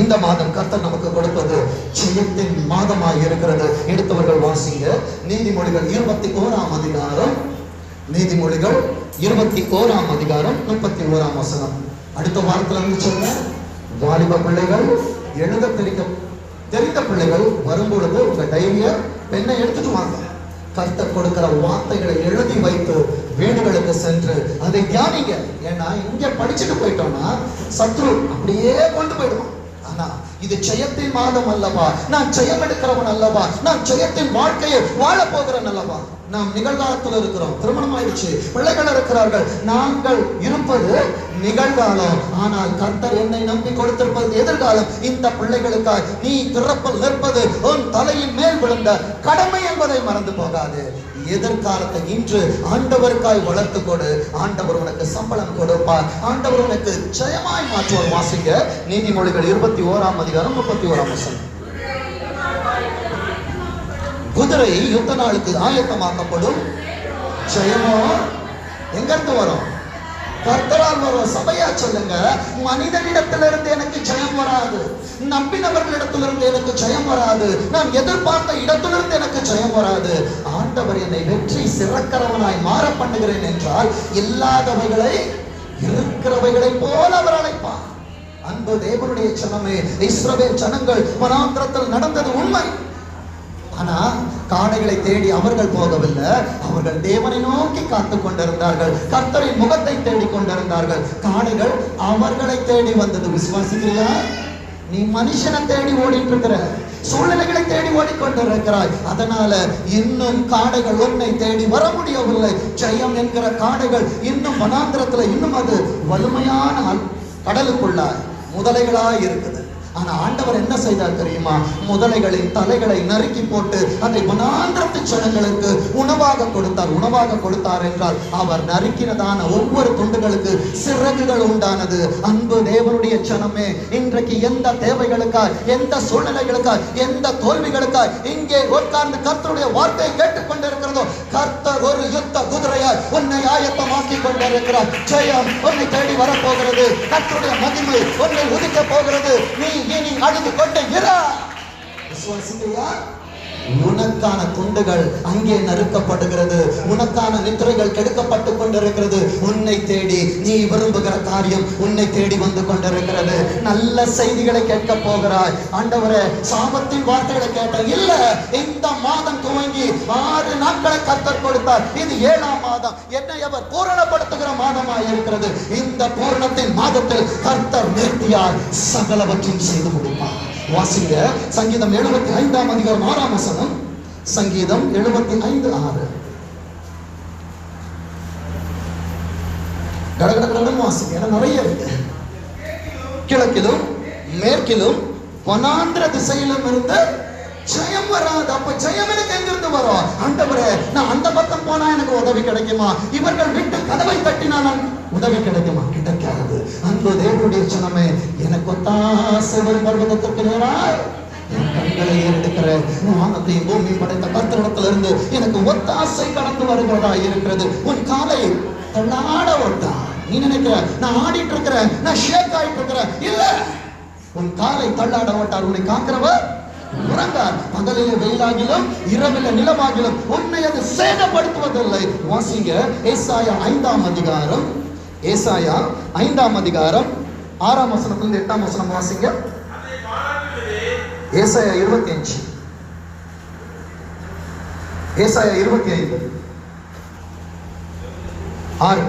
இந்த மாதம் கர்த்தர் நமக்கு கொடுப்பது ஜெயத்தின் மாதமாக இருக்கிறது. எடுத்தவர்கள் வாசிங்க. நீதிமொழிகள் 21ஆம் அதிகாரம், நீதிமொழிகள் 21ஆம் அதிகாரம் 31ஆம் வசனம். அடுத்த வாரத்துல இருந்து சொல்ல, வாலிப பிள்ளைகள், எழுத தெரிந்த பிள்ளைகள் வரும்பொழுது உங்க டைரிய பெண்ணை எடுத்துட்டு வாங்க. கர்த்தர் கொடுக்கிற வார்த்தைகளை எழுதி வைத்து வீடுகளுக்கு சென்று அதை தியானிங்க. ஏன்னா இங்க படிச்சுட்டு போயிட்டோம்னா சத்ரு அப்படியே கொண்டு போயிடுவான். ஆனா இது ஜெயத்தின் மாதம் அல்லவா, நான் ஜெயம் எடுக்கிறவன் அல்லவா, நான் ஜெயத்தின் வாழ்க்கையை வாழ போகிறேன் அல்லவா. நாம் நிகழ்காலத்தில் இருக்கிறோம், திருமணம் ஆயிடுச்சு, பிள்ளைகள் இருக்கிறார்கள், நாங்கள் இருப்பது நிகழ்காலம். ஆனால் கர்த்தர் என்னை நம்பி கொடுத்திருப்பது எதிர்காலம். இந்த பிள்ளைகளுக்காய் நீ திறப்பில் நிற்பது உன் தலையின் மேல் விழுந்த கடமை என்பதை மறந்து போகாது. எதிர்காலத்தை இன்று ஆண்டவருக்காய் வளர்த்து கொடு. ஆண்டவர் உனக்கு சம்பளம் கொடுப்பார். ஆண்டவர் உனக்கு ஜெயமாய் மாற்றுவார். வாசிங்க. நீதிமொழிகள் 21ஆம் அதிகாரம் 31ஆம் வசனம். குதிரை யுத்த நாளுக்கு ஆயத்தமாக்கப்படும், ஜெயமோ எங்கிருந்து வரும்? கர்த்தரால் வரும். சபையா சொல்லுங்க, மனிதனிடத்திலிருந்து எனக்கு ஜெயம் வராது, நம்பினவர்களிடத்திலிருந்து எனக்கு ஜெயம் வராது, நான் எதிர்பார்த்த இடத்திலிருந்து எனக்கு ஜெயம் வராது. ஆண்டவர் என்னை வெற்றி சிறக்கிறவனாய் மாற பண்ணுகிறேன் என்றால் இல்லாதவைகளை இருக்கிறவைகளை போல அவர் அழைப்பார். அன்பு தேவனுடைய ஜனமே, இஸ்ரவேல் ஜனங்கள் வனாந்திரத்தில் நடந்தது உண்மை. ஆனா காடைகளை தேடி அவர்கள் போகவில்லை, அவர்கள் தேவனை நோக்கி காத்து கொண்டிருந்தார்கள், கர்த்தரின் முகத்தை தேடி கொண்டிருந்தார்கள். காடைகள் அவர்களை தேடி வந்தது. விசுவாசிக்கிறீங்களா? நீ மனுஷனை தேடி ஓடிட்டு இருக்கிற, சூழ்நிலைகளை தேடி ஓடிக்கொண்டிருக்கிறாய். அதனால இன்னும் காடைகள் உன்னை தேடி வர முடியவில்லை. ஜெயம் என்கிற காடைகள் இன்னும் வனாந்திரத்துல, இன்னும் அது வலிமையான கடலுக்குள்ளாய் முதலைகளாய் இருக்குது. ஆனா ஆண்டவர் என்ன செய்தார் தெரியுமா? முதலைகளின் தலைகளை நறுக்கி போட்டு அதை வனாந்திரத்து ஜனங்களுக்கு உணவாக கொடுத்தார். உணவாக கொடுத்தார் என்றால் அவர் நறுக்கினதான ஒவ்வொரு துண்டுகளுக்கு சிறகுகள் உண்டானது. அன்பு தேவனுடைய ஜனமே, இன்றைக்கு எந்த தேவைகளுக்காய், எந்த சூழ்நிலைகளுக்காய், எந்த தோல்விகளுக்காய் இங்கே உட்கார்ந்து கர்த்தருடைய வார்த்தையை கேட்டுக்கொண்டிருக்கிறதோ, கர்த்தர் ஒரு யுத்த குதிரையாய் உன்னை ஆயத்தமாக்கி கொண்டிருக்கிறார். ஜெயம் உன்னை தேடி வரப்போகிறது. கர்த்தருடைய மகிமை உன்னை உதிக்க போகிறது. நீ இனி அழுது கொண்டு இரு. விசுவாசியா? உனக்கான துண்டுகள் அங்கே நறுக்கப்படுகிறது. உனக்கான நித்திரைகள் கெடுக்கப்பட்டு கொண்டிருக்கிறது. உன்னை தேடி நீ விரும்புகிற காரியம் உன்னை தேடி வந்து கொண்டிருக்கிறது. நல்ல செய்திகளை கேட்க போகிறாய். ஆண்டவரே, சாபத்தின் வார்த்தைகளை கேட்ட இல்ல. இந்த மாதம் துவங்கி 6 நாட்களை கர்த்தர் கொடுத்தார். இது 7ஆம் மாதம். என்னை அவர் பூரணப்படுத்துகிற மாதமாய் இருக்கிறது. இந்த பூரணத்தின் மாதத்தில் கர்த்தர் நேர்த்தியார் சகலவற்றையும் செய்து முடிப்பார். வாசிங்க. சங்கீதம் 75ஆம் அதிகாரம் 6ஆம் வசனம். சங்கீதம் 75:6. கடகடகடன் வாசிங்க. ஏன்னா நிறைய இருக்கு. கிழக்கிலும் மேற்கிலும் வனாந்திர திசையிலும் இருந்து ஜெயம் வராது. அப்ப ஜெயம் எனக்கு எங்கிருந்து வரும்? ஆண்டவரே, நான் அந்த பக்கம் போனா எனக்கு உதவி கிடைக்குமா? இவர்கள் விட்டு கதவை தட்டினா நான் உதவி கிடைக்குமா? கிடைக்காது. அன்பு தேவனுடைய ஜனமே, எனக்கு ஒத்தாசை வரும் பர்வதத்திற்கு நேராய் என் கண்களை ஏறெடுக்கிற வானத்தையும் பூமியும் படைத்த கர்த்தரிடத்திலிருந்து எனக்கு ஒத்தாசை கடந்து வருகிறதா இருக்கிறது. உன் காலை தள்ளாட ஓட்டா. நீ நினைக்கிற நான் ஆடிட்டு இருக்கிறேன், நான் ஷேக் ஆயிட்டு இருக்கிறேன். இல்ல, உன் காலை தள்ளாட ஓட்டார். உன்னை காக்கிறவர் உறங்கார். பகலிலே வெயிலாகிலும் இரவிலே நிலவாகிலும் உன்னை அது சேதப்படுத்துவதில்லை. வாசிங்க. ஏசாயா 5ஆம் அதிகாரம், ஏசாயா 5ஆம் அதிகாரம் 6ஆம் வசனத்திலிருந்து 8ஆம் வசனம் வாசிங்க. ஏசாயா 25. ஏசாயா 25:6.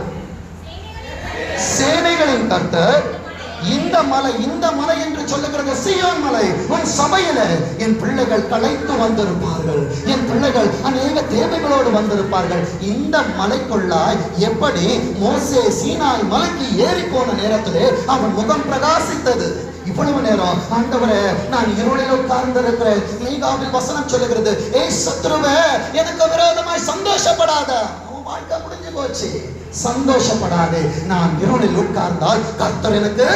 சேனைகளின் கர்த்தர் இந்த மலை என்று சொல்லுகிறது சீயோன் மலை. உன் சபையில என் பிள்ளைகள் களைத்து வந்திருப்பார்கள். என் பிள்ளைகள் அநேக தேவைகளோடு வந்திருப்பார்கள். இந்த மலைக்குள்ளாய் எப்படி மோசே சீனாய் மலைக்கு ஏறி போன நேரத்திலே அவன் முகம் பிரகாசித்தது. இவ்வளவு நேரம் ஆண்டவரே, நான் இருளில் உட்கார்ந்திருக்கிறேன். மீகாவில் வசனம் சொல்லுகிறது, ஏய் சத்ருவே, எனக்கு விரோதமாய் சந்தோஷப்படாத. வாழ்க்கை முடிஞ்சு போச்சு, சந்தோஷப்படாதே. நான் இருளில் உட்கார்ந்தால் கர்த்தர் எனக்கு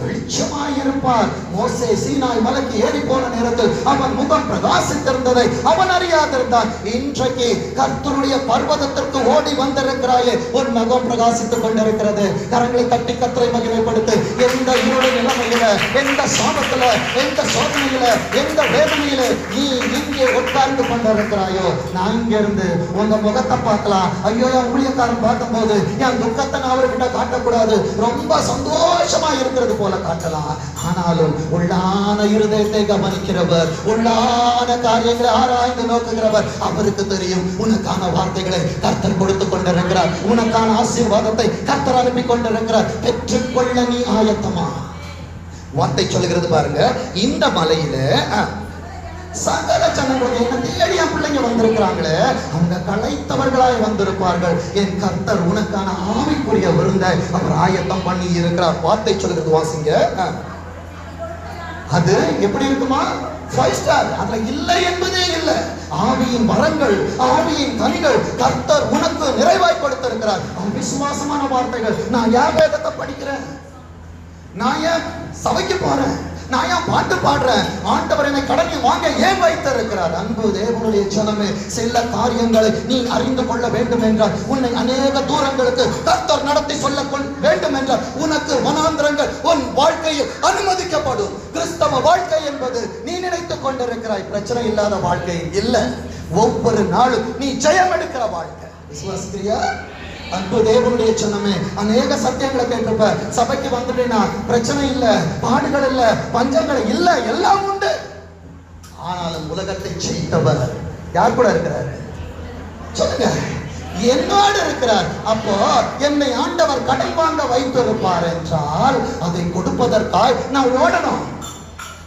வெளிச்சமாயிருப்பார். மோசே சீனாய் மலைக்கு ஏறி போன நேரத்தில் அவன் முகம் பிரகாசித்திருந்ததை அவன் அறியாதிருந்தான். இன்றைக்கு கர்த்தருடைய பர்வதத்திற்கு ஓடி வந்திருக்கிறாயே, உன் முகம் பிரகாசித்துக் கொண்டிருக்கிறது. கரங்களை தட்டி கர்த்தரை மகிமைப்படுத்து. எந்த இருள நிலைமையில, எந்த சாபத்துல, எந்த சோதனையில, எந்த வேதனையில நீ இங்கே உட்கார்ந்து கொண்டிருக்கிறாயோ, நான் இங்க இருந்து உங்க முகத்தை பார்க்கலாம். ஐயோ, என் ஊழியக்காரன் பார்க்கும் போது என் துக்கத்தை நான் அவர்கிட்ட காட்டக்கூடாது, ரொம்ப சந்தோஷமா இருக்கிறது போல காட்டலாம். ஆனாலும் உள்ளான இருதயத்தை கவனிக்கிறவர், உள்ளான காரியங்களை ஆராய்ந்து நோக்குகிறவர், அவருக்கு தெரியும் உனக்கான வார்த்தைகளை கர்த்தர் கொடுத்து கொண்டிருக்கிறார். உனக்கான ஆசீர்வாதத்தை கர்த்தர் அனுப்பி கொண்டிருக்கிறார். பெற்றுக்கொள்ள நீ ஆயத்தமா? வார்த்தை சொல்லுகிறது பாருங்க. இந்த மலையில சகல ஜனங்களுடைய என்ன தேடி என் பிள்ளைங்க வந்திருக்கிறாங்களே, அவங்க களைத்தவர்களாய் வந்திருப்பார்கள். என் கர்த்தர் உனக்கான ஆவிக்குரிய விருந்தை அவர் ஆயத்தம் பண்ணி இருக்கிறார். வார்த்தை சொல்லுகிறது, வாசிங்க. அது எப்படி இருக்குமா? 5 ஸ்டார். அதுல இல்லை என்பதே இல்லை. ஆவியின் வரங்கள், ஆவியின் கனிகள் கர்த்தர் உனக்கு நிறைவாய் கொடுத்திருக்கிறார். விசுவாசமான வார்த்தைகள். நான் ஏன் வேதத்தை படிக்கிறேன்? நான் ஏன் சபைக்கு போறேன்? நான் ஏன் பாட்டு பாடுறேன்? ஆண்டவர் என்னை கடனில் வாங்க ஏன் வைத்திருக்கிறார்? அன்பு தேவனுடைய ஜனமே, சில காரியங்களை நீ அறிந்து கொள்ள வேண்டும் என்றால், உன்னை அநேக தூரங்களுக்கு கர்த்தர் நடத்தி சொல்ல வேண்டும் என்றால், உனக்கு வனாந்திரங்கள் உன் வாழ்க்கையில் அனுமதிக்கப்படும். கிறிஸ்தவ வாழ்க்கை என்பது நீ நினைத்துக் கொண்டிருக்கிறாய் பிரச்சனை இல்லாத வாழ்க்கை இல்லை. ஒவ்வொரு நாளும் நீ ஜெயம் எடுக்கிற வாழ்க்கை. விசுவாசிக்கிறியா? அன்பு தேவனுடைய ஜனமே, அநேக சத்தியங்களை கேட்டிருப்ப. சபைக்கு வந்துட்டேன்னா பிரச்சனை இல்ல, பாடுகள் இல்ல, பஞ்சங்கள் இல்ல, எல்லாம் உண்டு. ஆனாலும் உலகத்தை ஜெயித்தவர் யார் கூட இருக்கிறார்? சொல்லுங்க. என்னோடு இருக்கிறார். அப்போ என்னை ஆண்டவர் கடன் வாங்க வைத்திருப்பார் என்றால், அதை கொடுப்பதற்காக நான் ஓடணும்.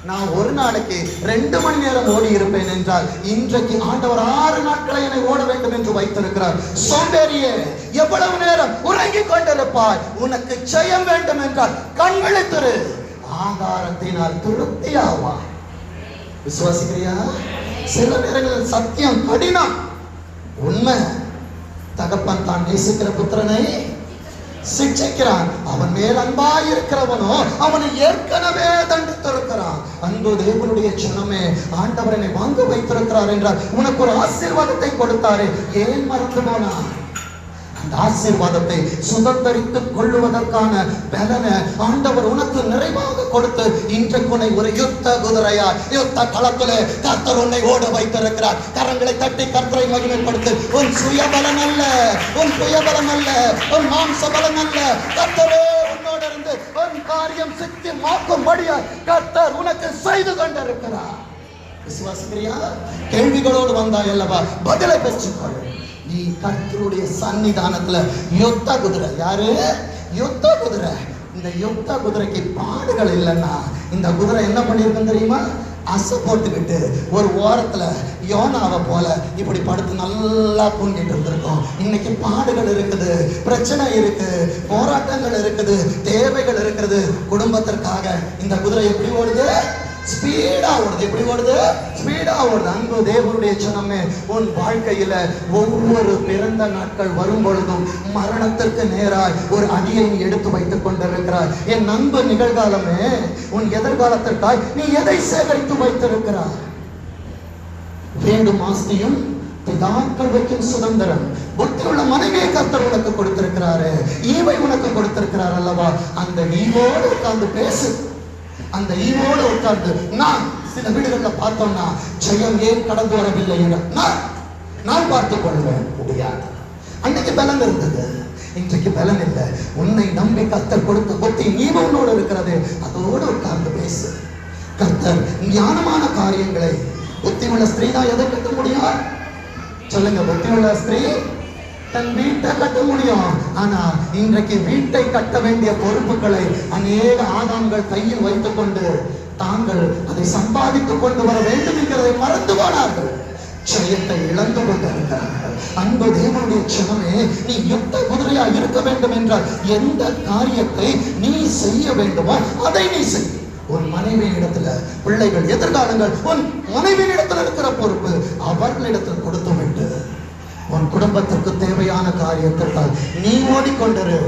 நான் ஒரு நாளைக்கு 2 மணி நேரம் ஓடி இருப்பேன் என்றால், இன்றைக்கு ஆண்டவர் 6 நாட்களை என்னை ஓட வேண்டும் என்று வைத்திருக்கிறார். சோம்பேறியே, எவ்வளவு நேரம் உறங்கிக் கொண்டிருப்பாய்? உனக்கு ஜெயம் வேண்டும் என்றால் கண் விழித்திரு. ஆகாரத்தினால் திருப்தியாவாய். விசுவாசிக்கிறியா? சில நேரங்களில் சத்தியம் கடினம், உண்மை. தகப்பன் தான் நேசிக்கிற புத்திரனை சிக்ஷிக்கிறான். அவன் மேல் அன்பாய் இருக்கிறவனோ அவனை ஏற்கனவே தண்டித்திருக்கிறான். அன்பு தேவனுடைய ஜனமே, ஆண்டவர் என்னை வாங்க வைத்திருக்கிறார் என்றார். உனக்கு ஒரு ஆசீர்வாதத்தை கொடுத்தாரே, ஏன் மறந்து போனா? அந்த ஆசீர்வாதத்தை சுதந்திரித்துக் கொள்ளுவதற்கான பலனை ஆண்டவர் உனக்கு நிறைவாக கொடுத்து, இன்றைக்கு உன்னை ஒரு யுத்த குதிரையா யுத்த களத்திலே கர்த்தர் உன்னை ஓட வைத்திருக்கிறார். கரங்களை தட்டி கர்த்தரை மகிமைப்படுத்து. உன் சுயபலம் அல்ல, உன் சுயபலம் அல்ல, உன் மாம்ச பலம் அல்ல. கர்த்தரே உன்னோடு இருந்து உன் காரியம் சித்தி மாக்கும்படியா கர்த்தர் உனக்கு செய்து கொண்டிருக்கிறார். விசுவாசிக்கிறியா? கேள்விகளோடு வந்தாய் அல்லவா, பதிலை பெற்றுக்கொள். நீ கர்த்தருடைய சன்னிதானத்துல யுத்த குதிரை. யாரு? யுத்த குதிரை. இந்த யுத்த குதிரைக்கு பாடுகள் இல்லைன்னா இந்த குதிரை என்ன பண்ணிருக்கும் தெரியுமா? அசை போட்டுக்கிட்டு ஒரு ஓரத்துல யோனாவை போல இப்படி படுத்து நல்லா தூங்கிட்டு இருந்திருக்கும். இன்னைக்கு பாடுகள் இருக்குது, பிரச்சனை இருக்கு, போராட்டங்கள் இருக்குது, தேவைகள் இருக்குது. குடும்பத்திற்காக இந்த குதிரை எப்படி ஓடுது? ஸ்பீடா ஓடுது. எப்படி ஓடுது? ஸ்பீடா ஓடுது. அன்பு தேவனுடைய ஜனமே, உன் வாழ்க்கையில ஒவ்வொரு பிறந்த நாட்கள் வரும் பொழுதும் மரணத்திற்கு நேராய் ஒரு அடியை நீ எடுத்து வைத்துக் கொண்டிருக்கிறாய். என் அன்பு நிகழ்காலமே, உன் எதிர்காலத்திற்காய் நீ எதை சேகரித்து வைத்திருக்கிறாய்? வேண்டும் ஆஸ்தியும் பிதாக்கள் வைக்கும் சுதந்திரம். புத்தியுள்ள மனைவியை கர்த்தர் உனக்கு கொடுத்திருக்கிறாரு, ஈவை உனக்கு கொடுத்திருக்கிறார் அல்லவா? அந்த ஈவோடு உட்கார்ந்து பேசு. அந்த ஈவோடு உட்கார்ந்து, நான் சில வீடுகளில் பார்த்தோம்னா ஜெயம் ஏன் கடந்து வரவில்லை என நான் பார்த்துக் கொள்வேன். முடியாது. அன்னைக்கு பலன் இருந்தது, இன்றைக்கு பலன் இல்லை. உன்னை நம்பி கர்த்தர் கொடுத்த புத்தி ஈவோடு இருக்கிறது, அதோடு உட்கார்ந்து பேசு. கர்த்தர் ஞானமான காரியங்களை, புத்தியுள்ள ஸ்திரீ தான் எதை கட்ட முடியும்? சொல்லுங்க. புத்தியுள்ள ஸ்திரீ தன் வீட்டை கட்ட முடியும். ஆனா இன்றைக்கு வீட்டை கட்ட வேண்டிய பொறுப்புகளை அநேக ஆதாம்கள் கையில் வைத்துக் கொண்டு தாங்கள் அதை சம்பாதித்துக் கொண்டு வர வேண்டும் என்கிறதை மறந்து போனார்கள். ஜெயத்தை இழந்து கொண்டிருக்கிறார்கள். அன்பு தேவனுடைய ஜனமே, நீ யுத்த குதிரையா இருக்க வேண்டும் என்றால் எந்த காரியத்தை நீ செய்ய வேண்டுமோ அதை நீ செய். உன் மனைவியின் இடத்துல பிள்ளைகள், எதிர்காலங்கள் உன் மனைவியின் இடத்துல இருக்கிற பொறுப்பு அவர்களிடத்தில் கொடுத்து விட்டு உன் குடும்பத்திற்கு தேவையான காரியத்திற்காக நீ ஓடிக்கொண்டிரு.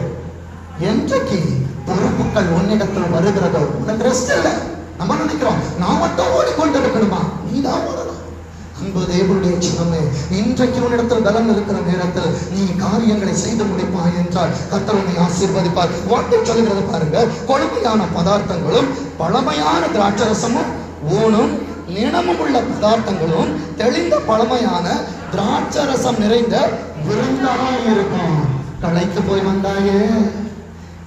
என்றைக்கு பொறுப்புகள் உன்னிடத்தில் வருகிறதோ உனக்கு ரெஸ்ட் இல்லை. நம்ம நினைக்கிறோம் நான் மட்டும் ஓடிக்கொண்டு இருக்கணுமா, நீதான் ஓடணும். அன்பு தேவனுடைய சின்னமே, இன்றைக்கு உன்னிடத்தில் பலம் இருக்கிற நேரத்தில் நீ காரியங்களை செய்து முடிப்பாய் என்றால் கர்த்தர் உன்னை ஆசீர்வதிப்பார். வார்த்தை சொல்லுகிறது பாருங்க, கொழுமையான பதார்த்தங்களும் பழமையான திராட்சரசமும் ஊனும் நிணமும் உள்ள பதார்த்தங்களும் தெளிந்த பழமையான திராட்சரசம் நிறைந்த விருந்தாய் இருக்கும். களைத்து போய் வந்தாயே,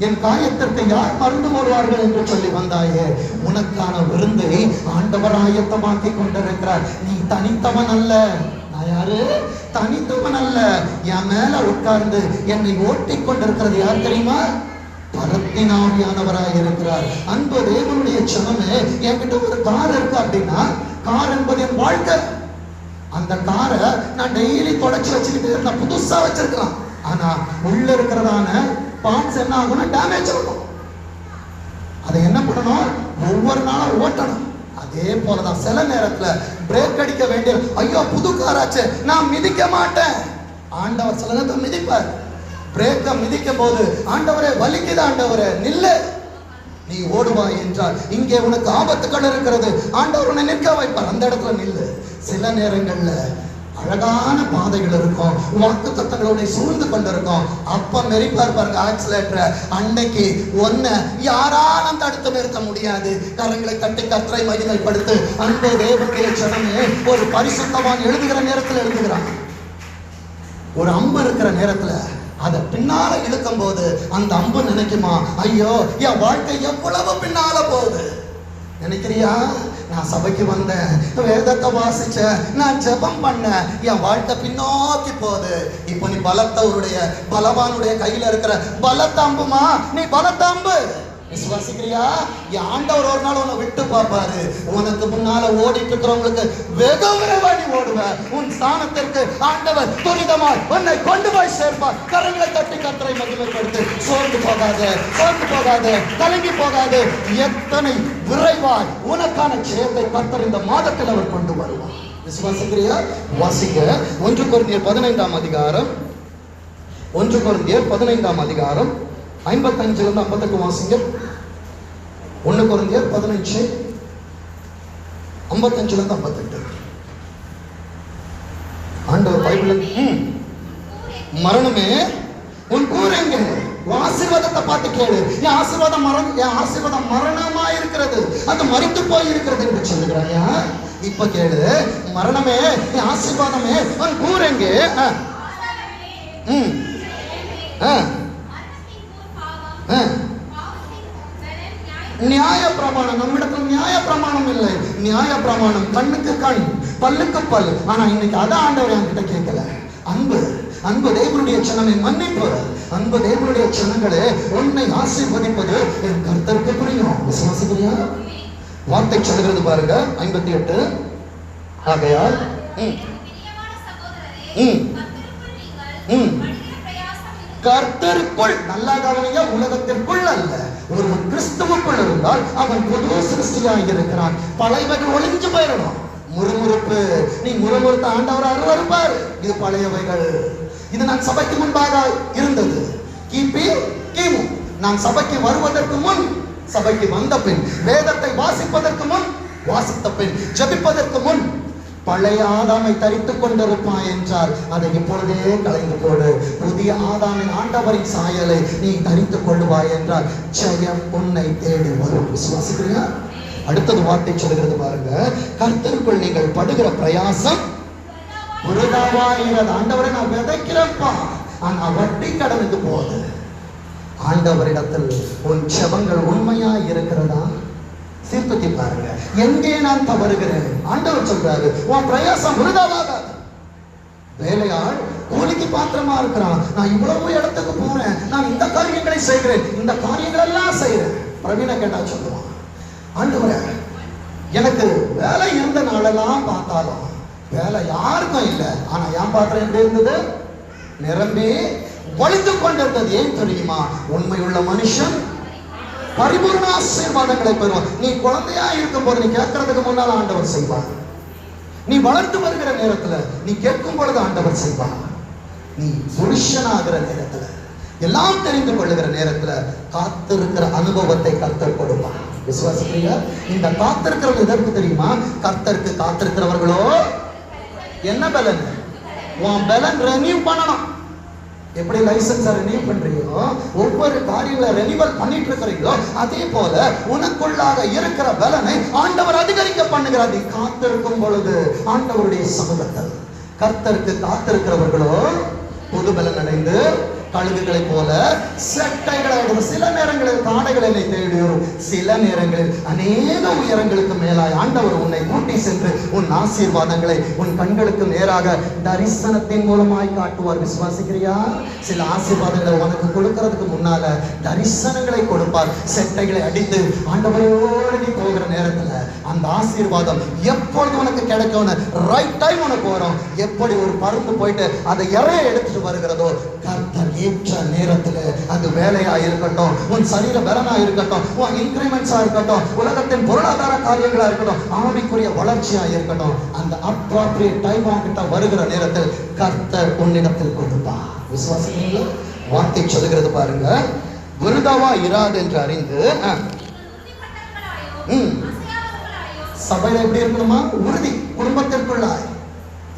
என் காயத்திற்கு யார் மருந்து போடுவார்கள் என்று சொல்லி வந்தாயே, உனக்கான விருந்தை ஆண்டவர் ஆயத்தமாக்கி கொண்டிருக்கிறார். நீ தனித்தவன் அல்ல. நான் யாரு? தனித்தவன் அல்ல. என் மேல உட்கார்ந்து என்னை ஓட்டி கொண்டிருக்கிறது யார் தெரியுமா? பரத்தினாவியானவராய் இருக்கிறார். அன்பு தேவனுடைய சனமே, என்கிட்ட ஒரு கார் இருக்கு அப்படின்னா, கார் என்பது என் வாழ்க்கை. அந்த காரை நான் டெய்லி தொடச்சி வச்சுக்கிட்டு நான் புதுசா வச்சிருக்கலாம். ஆனா உள்ள இருக்கிறதான பார்ட்ஸ் என்ன ஆகும்னா டேமேஜ் ஆகும். அதை என்ன பண்ணணும்? ஒவ்வொரு நாளும் ஓட்டணும். அதே போலதான் சில நேரத்துல பிரேக் அடிக்க வேண்டிய, ஐயோ புது காராச்சு நான் மிதிக்க மாட்டேன். ஆண்டவர் சில நேரத்தை மிதிப்பார். பிரேக்கை மிதிக்கும் போது ஆண்டவரே வலிக்குது, ஆண்டவரே நில்லு, நீ ஓடுவாய் என்றால் இங்கே உனக்கு ஆபத்துக்கள் இருக்கிறது, ஆண்டவர் உன்னை நிற்க வைப்பார். அந்த இடத்துல நில்லு. சில நேரங்கள்ல அழகான பாதைகள் இருக்கும், வாக்கு தத்தங்களோட சூழ்ந்து கொண்டிருக்கும். அப்ப மெரிப்பார் பாருங்க ஆக்சிலேட்டர். அன்னைக்கு ஒன்ன யாராலும் தடுத்து நிறுத்த முடியாது. கரங்களை தட்டி கர்த்தரை மகிமைப்படுத்து. அன்பு தேவனுடைய ஜனமே, ஒரு பரிசுத்தவான் எழுதுகிற நேரத்தில் எழுதுகிறான். ஒரு அம்பு இருக்கிற நேரத்துல அதை பின்னால இழுக்கும் போது அந்த அம்பு நினைக்குமா, ஐயோ என் வாழ்க்கை எவ்வளவு பின்னால போகுது நினைக்கிறியா? நான் சபைக்கு வந்தேன், வேதத்தை வாசிச்சேன், நான் ஜெபம் பண்ணேன், என் வாழ்க்கை பின்னோக்கி போகுது. இப்போ நீ பலத்தவருடைய பலவானுடைய கையில இருக்கிற பலத்தம்புமா, நீ பலத்தம்பு. விசுவாசிக்கிறியா? என் ஆண்டவர் ஒரு நாள் உன்னை விட்டு பார்ப்பாரு. உனக்கு முன்னால ஓடிட்டு இருக்கிறவங்களுக்கு வெகு விரைவாடி ஓடுவ. உன் ஸ்தானத்திற்கு ஆண்டவர் துரிதமாய் உன்னை கொண்டு போய் சேர்ப்பார். கரங்களை தட்டி கர்த்தரை மகிமைப்படுத்து. சோர்ந்து போகாதே, சோர்ந்து போகாதே, கலங்கி போகாதே. எத்தனை விரைவாய் உனக்கான ஜெயத்தை கர்த்தர் இந்த மாதத்தில் அவர் கொண்டு வருவார். விசுவாசிக்கிறியா? வாசிக்க 1 கொரிந்தியர் 15ஆம் அதிகாரம், 1 கொரிந்தியர் 15ஆம் அதிகாரம் 55 58 வாசிங்க. 1 கொரிந்தியர் 15 55 58. ஆண்டவர் பைபிள், மரணமே உன் கூர் எங்கே? ஆசீர்வாதத்தை பார்த்து கேளு. என் ஆசீர்வாதம் மரணமா இருக்கிறது, அது மரித்து போய் இருக்கிறது என்று சொல்லுகிறாயா? இப்ப கேளு, மரணமே என் ஆசீர்வாதமே உன் கூர் எங்கே? நியாய பிரமாணம். நம்மிடத்தில் நியாய பிரமாணம் இல்லை. நியாய பிரமாணம் கண்ணுக்கு கண், பல்லுக்கு பல். ஆனா இன்னைக்கு அதான் ஆண்டவர் என்கிட்ட கேட்கல. அன்பு, அன்பு தேவனுடைய ஜனமே, மன்னிப்பு. அன்பு தேவனுடைய ஜனங்களே, உன்னை ஆசீர்வதிப்பது என் கர்த்தருக்கு புரியும். விசுவாசிக்கிறியா? வார்த்தை சொல்கிறது பாருங்க 58. ஆகையால் கர்த்தருக்குள், நல்லா கவனிங்க, உலகத்திற்குள் அல்ல. ஒரு கிறிஸ்துவுக்குள் இருந்தால் அவன் புது சிருஷ்டியாக இருக்கிறான். பழையவைகள் ஒளிஞ்சு போயிடணும். முறுமுறுப்பு, நீ முறுமுறுத்த ஆண்டவர் அருவருப்பார். இது பழையவைகள். இது நான் சபைக்கு முன்பாக இருந்தது. கிமு நான் சபைக்கு வருவதற்கு முன், சபைக்கு வந்த பின், வேதத்தை வாசிப்பதற்கு முன், வாசித்த பின், ஜெபிப்பதற்கு முன் பழைய ஆதாமை தரித்துக் கொண்டிருப்பாய் என்றால் அதை இப்பொழுதே கலைந்து போடு. புதிய ஆதாமின் ஆண்டவரின் சாயலை நீ தரித்துக் கொள்ளுவாய் என்றால் ஜெயம் உன்னை தேடி வரும். விசுவாசிக்கிறியா? அடுத்தது வார்த்தை சொல்கிறது பாருங்க, கர்த்தருக்குள் நீங்கள் படுகிற பிரயாசம் விருதாவாகிறது. ஆண்டவரை நான் விதைக்கிறப்பா, ஆனா வட்டி கடனுக்கு போகுது. ஆண்டவரிடத்தில் உன் ஜெபங்கள் உண்மையா இருக்கிறதா? சீர்தூக்கி பாருங்க. எங்கே நான் தவறுகிறேன்? ஆண்டவர் சொல்றாரு, உன் பிரயாசம் விருதாவாகாது. வேலையாள் கூலிக்கு பாத்திரமா இருக்கிறான். நான் இவ்வளவு இடத்துக்கு போறேன், நான் இந்த காரியங்களை செய்கிறேன், இந்த காரியங்கள் எல்லாம் செய்யறேன். பிரவீன கேட்டா சொல்லுவான், ஆண்டவரே எனக்கு வேலை இருந்த நாளெல்லாம் பார்த்தாலும் வேலை யாருக்கும் இல்லை, ஆனா என் பாத்திரம் எப்படி இருந்தது? நிரம்பி வலித்து கொண்டிருந்தது. ஏன் தெரியுமா? உண்மையுள்ள மனுஷன் பரிபூர்ண ஆசீர்வாதங்களை பெறுவான். நீ குழந்தையா இருக்கும் போது நீ கேட்கறதுக்கு முன்னால் ஆண்டவர் செய்வான். நீ வளர்ந்து வருகிற நேரத்துல நீ கேட்கும் பொழுது ஆண்டவர் செய்வான். நீ புருஷனாகிற நேரத்துல, எல்லாம் தெரிந்து கொள்ளுகிற நேரத்துல காத்திருக்கிற அனுபவத்தை கர்த்தர் கொடுப்பார். விசுவாசிக்கிறீங்க? இந்த காத்திருக்கிறது எதற்கு தெரியுமா? கர்த்தருக்கு காத்திருக்கிறவர்களோ என்ன பலன்? உன் பலன் ரெனியூ பண்ணணும். எப்படி லைசன்ஸ் ரெனியூ பண்றீங்களோ, ஒவ்வொரு காரியங்களை ரெனியூவல் பண்ணிட்டு இருக்கிறீங்களோ, அதே போல உனக்குள்ளாக இருக்கிற பலனை ஆண்டவர் அதிகரிக்க பண்ணுகிறார். நீ காத்திருக்கும் பொழுது ஆண்டவருடைய சமூகத்தில் கர்த்தருக்கு காத்திருக்கிறவர்களோ புது பலன் அடைந்து கழுகுகளை போல செட்டைகளை, சில நேரங்களில் காடைகளை தேடி வரும், சில நேரங்களில் அநேக உயரங்களுக்கு மேலாய் ஆண்டவர் உன்னை கூட்டி சென்று உன் ஆசீர்வாதங்களை உன் கண்களுக்கு நேராக தரிசனத்தின் மூலமாய் காட்டுவார். விசுவாசிக்கிறியா? சில ஆசீர்வாதங்களை உனக்கு கொடுக்கிறதுக்கு முன்னால தரிசனங்களை கொடுப்பார். செட்டைகளை அடித்து ஆண்டவரோடு நீ போகிற நேரத்துல அந்த ஆசீர்வாதம் எப்பொழுது உனக்கு கிடைக்கும்னு ரைட் டைம் உனக்கு வரும். எப்படி ஒரு பருந்து போயிட்டு அதை இறைய எடுத்துட்டு வருகிறதோ, கர்த்தர் ஏற்ற நேரத்தில் அது வேலையா இருக்கட்டும், உன் சரீர பலனா இருக்கட்டும், உன் இன்கிரிமெண்ட்ஸா இருக்கட்டும், உலகத்தின் பொருளாதார காரியங்களா இருக்கட்டும், ஆவிக்குரிய வளர்ச்சியா இருக்கட்டும், அந்த அப்ராப்ரியேட் டைம் கிட்ட வருகிற நேரத்தில் கர்த்தர் உன்னிடத்தில் கொடுப்பார். விசுவாசங்களா? வார்த்தை சொல்லுகிறது பாருங்க, விருதாவா இராது என்று அறிந்து. சபையில எப்படி இருக்கணுமா? உறுதி. குடும்பத்திற்குள்ளாய்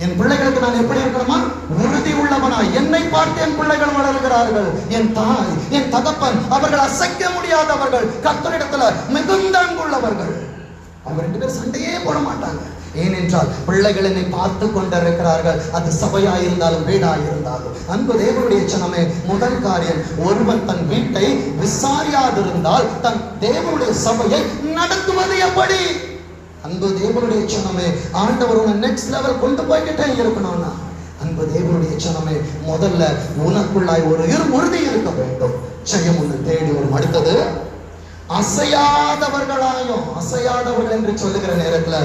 என் பிள்ளைகளுக்கு நான் எப்படி இருக்கணுமா? உறுதி உள்ளவனா. என்னை பார்த்து என் பிள்ளைகள் வளர்கிறார்கள். என் தாய், என் தகப்பன் அவர்கள் அசைக்க முடியாதவர்கள், கர்த்தரிடத்துல மிகுந்த அன்புள்ளவர்கள். அவங்க 2 பேரும் சண்டையே போட மாட்டாங்க. ஏனென்றால் பிள்ளைகள் என்னை பார்த்து கொண்டிருக்கிறார்கள். அது சபையாயிருந்தாலும் வீடாயிருந்தாலும். அன்பு தேவனுடைய ஜனமே, முதல் காரியம், ஒருவன் தன் வீட்டை விசாரியாதிருந்தால் தன் தேவனுடைய சபையை நடத்துவது எப்படி? அன்பு தேவனுடைய ஜனமே, ஆண்டவர் உன்னை நெக்ஸ்ட் லெவல் கொண்டு போய்கிட்டே இருக்கணும்னா, அன்பு தேவனுடைய ஜனமே, முதல்ல உனக்குள்ளாய் ஒரு உறுதி இருக்க வேண்டும். ஜெயம் உன்னை தேடி வரும். அடுத்தது, அசையாதவர்களாயும். அசையாதவர்கள் என்று சொல்லுகிற நேரத்துல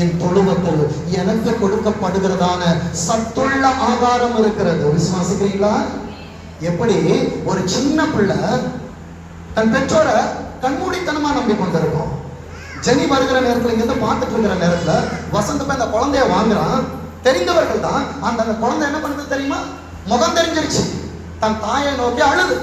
என் தொழுவத்தில் எனக்கு கொடுக்கப்படுகிறதான சத்துள்ள ஆகாரம் இருக்கிறது. விசுவாசிக்கிறீங்களா? எப்படி ஒரு சின்ன பிள்ளை தன் பெற்றோரை கண்மூடித்தனமா நம்பி கொண்டிருக்கும். ஜெனி வருகிற நேரத்தில் இங்கிருந்து பார்த்துட்டு இருக்கிற நேரத்துல வசந்த போய் அந்த குழந்தைய வாங்குறான். தெரிந்தவர்கள் தான். அந்த குழந்தை என்ன பண்ணுது தெரியுமா? முகம் தெரிஞ்சிருச்சு. தன் தாயை நோக்கி அழுது.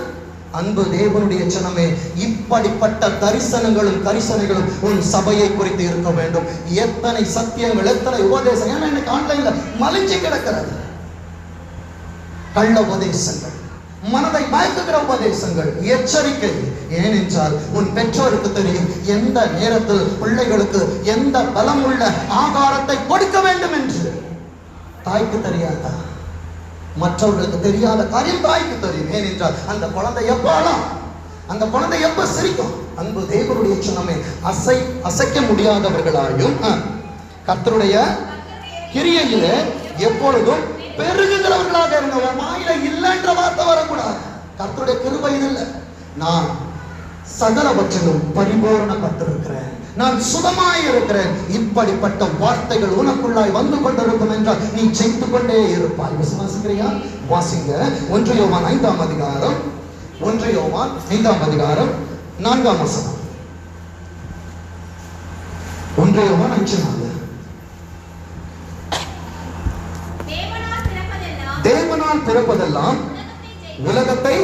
அன்பு தேவனுடைய ஜனமே, இப்படிப்பட்ட தரிசனங்களும் கரிசனைகளும் உன் சபையை குறித்து இருக்க வேண்டும். எத்தனை சத்தியங்கள், எத்தனை உபதேசம், ஏன்னா இன்னைக்கு ஆன்லைன்ல மலிஞ்சு கிடக்கிறது. கள்ள உபதேசங்கள், மனதை மயக்குகிற உபதேசங்கள், எச்சரிக்கை. ஏனென்றால் உன் பெற்றோருக்கு தெரியும் எந்த நேரத்தில் பிள்ளைகளுக்கு எந்த பலமுள்ள ஆகாரத்தை கொடுக்க வேண்டும் என்று. தாய்க்கு தெரியாதா? மற்றவர்களுக்கு தெரியாத காரியம் தாய்க்கு தெரியும். ஏனென்றால் அந்த குழந்தை எப்போலாம், அந்த குழந்தை எப்ப சிரிக்கும். அன்பு தேவனுடைய ஜனமே, அசைக்க முடியாதவர்களாயும் கர்த்தருடைய கிரியையிலே எப்பொழுதும் பெருகுகிறவர்களாக இருங்க. வாயில இல்லைன்ற வார்த்தை வரக்கூடாது. கர்த்தருடைய கிருபை இல்லை. நான் சகலவற்றிலும் பரிபூரணப்பட்டிருக்கிறேன், நான் சுகமாய் இருக்கிறேன். இப்படிப்பட்ட வார்த்தைகள் உனக்குள்ளாய் வந்து கொண்டிருக்கும் என்றால் நீ ஜெயித்து கொண்டே இருப்பாய். விசுவாசிக்கிறியா? வாசிங்க 1 யோவான் 5ஆம் அதிகாரம், 1 யோவான் 5ஆம் அதிகாரம் 4ஆம் வசனம். 1 யோவான் 5:4. தேவனால் பிறப்பதெல்லாம் உலகத்தை